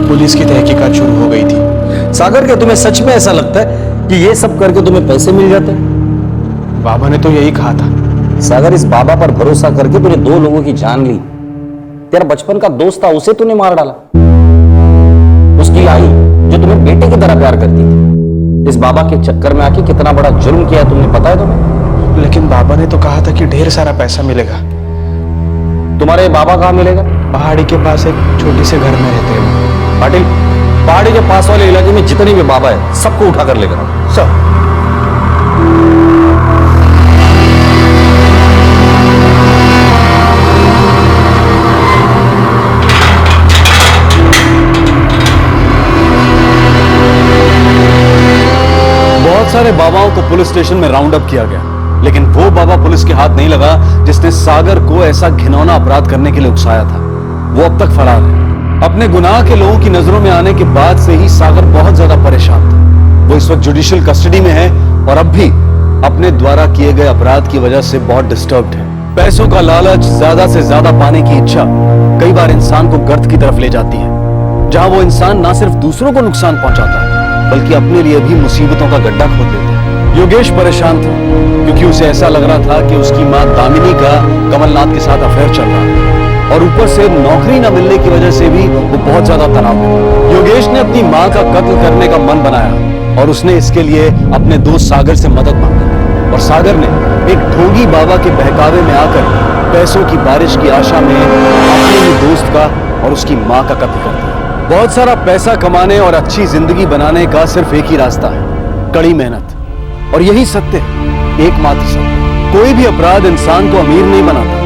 I: पुलिस की तहकीकात शुरू हो गई थी।
C: सागर, क्या तुम्हें सच में ऐसा लगता है कि ये सब करके तुम्हें पैसे मिल जाते?
I: बाबा ने तो यही कहा था।
C: सागर, इस बाबा पर भरोसा करके तूने 2 लोगों की जान ली। तेरा बचपन का दोस्त था, उसे तूने मार डाला। उसकी आई जो तुम्हें बेटे की तरह प्यार करती थी, इस बाबा के चक्कर में आके कितना बड़ा जुर्म किया तुमने, पता है तुम्हें?
I: लेकिन बाबा ने तो कहा था कि ढेर सारा पैसा मिलेगा।
C: तुम्हारे बाबा कहाँ मिलेगा?
I: पहाड़ी के पास एक छोटी से घर में रहते हैं।
C: पाटिल, पहाड़ी के पास वाले इलाके में जितने भी बाबा है सबको उठा कर लेकर आओ।
I: सर,
A: सारे बाबाओं को पुलिस स्टेशन में राउंड अप किया गया, लेकिन वो बाबा पुलिस के हाथ नहीं लगा जिसने सागर को ऐसा घिनौना अपराध करने के लिए उकसाया था। वो अब तक फरार है। अपने गुनाह के लोगों की नजरों में आने के बाद से ही सागर बहुत ज्यादा परेशान था। वो इस वक्त जुडिशियल कस्टडी में है और अब भी अपने द्वारा किए गए अपराध की वजह से बहुत डिस्टर्ब्ड है। पैसों का लालच, ज्यादा से ज्यादा पाने की इच्छा कई बार इंसान को गर्त की तरफ ले जाती है, जहां वो इंसान ना सिर्फ दूसरों को नुकसान पहुंचाता है बल्कि अपने लिए भी मुसीबतों का गड्ढा खोद लेता है। योगेश परेशान था क्योंकि उसे ऐसा लग रहा था कि उसकी मां दामिनी का कमलनाथ के साथ अफेयर चल रहा है, और ऊपर से नौकरी न मिलने की वजह से भी वो बहुत ज्यादा तनाव में। योगेश ने अपनी मां का कत्ल करने का मन बनाया और उसने इसके लिए अपने दोस्त सागर से मदद मांगी, और सागर ने एक ढोंगी बाबा के बहकावे में आकर पैसों की बारिश की आशा में अपने ही दोस्त का और उसकी मां का कत्ल कर दिया। बहुत सारा पैसा कमाने और अच्छी जिंदगी बनाने का सिर्फ एक ही रास्ता है, कड़ी मेहनत, और यही सत्य है, एकमात्र सत्य। कोई भी अपराध इंसान को अमीर नहीं बनाता,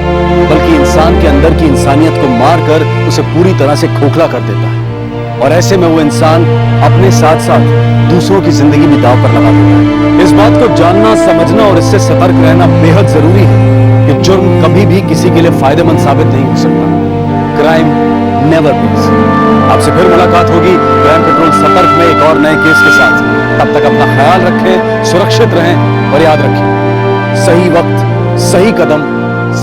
A: बल्कि इंसान के अंदर की इंसानियत को मारकर उसे पूरी तरह से खोखला कर देता है, और ऐसे में वो इंसान अपने साथ साथ दूसरों की जिंदगी भी दांव पर लगा देता है। इस बात को जानना, समझना और इससे सतर्क रहना बेहद जरूरी है कि जुर्म कभी भी किसी के लिए फायदेमंद साबित नहीं हो सकता। Crime never page. आपसे फिर मुलाकात होगी क्राइम पेट्रोल सतर्क में एक और नए केस के साथ। तब तक अपना ख्याल रखें, सुरक्षित रहें और याद रखें, सही वक्त, सही कदम,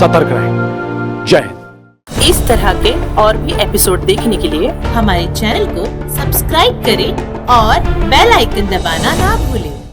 A: सतर्क रहें। जय हिंद।
Q: इस तरह के और भी एपिसोड देखने के लिए हमारे चैनल को सब्सक्राइब करें और बेल आइकन दबाना ना भूलें।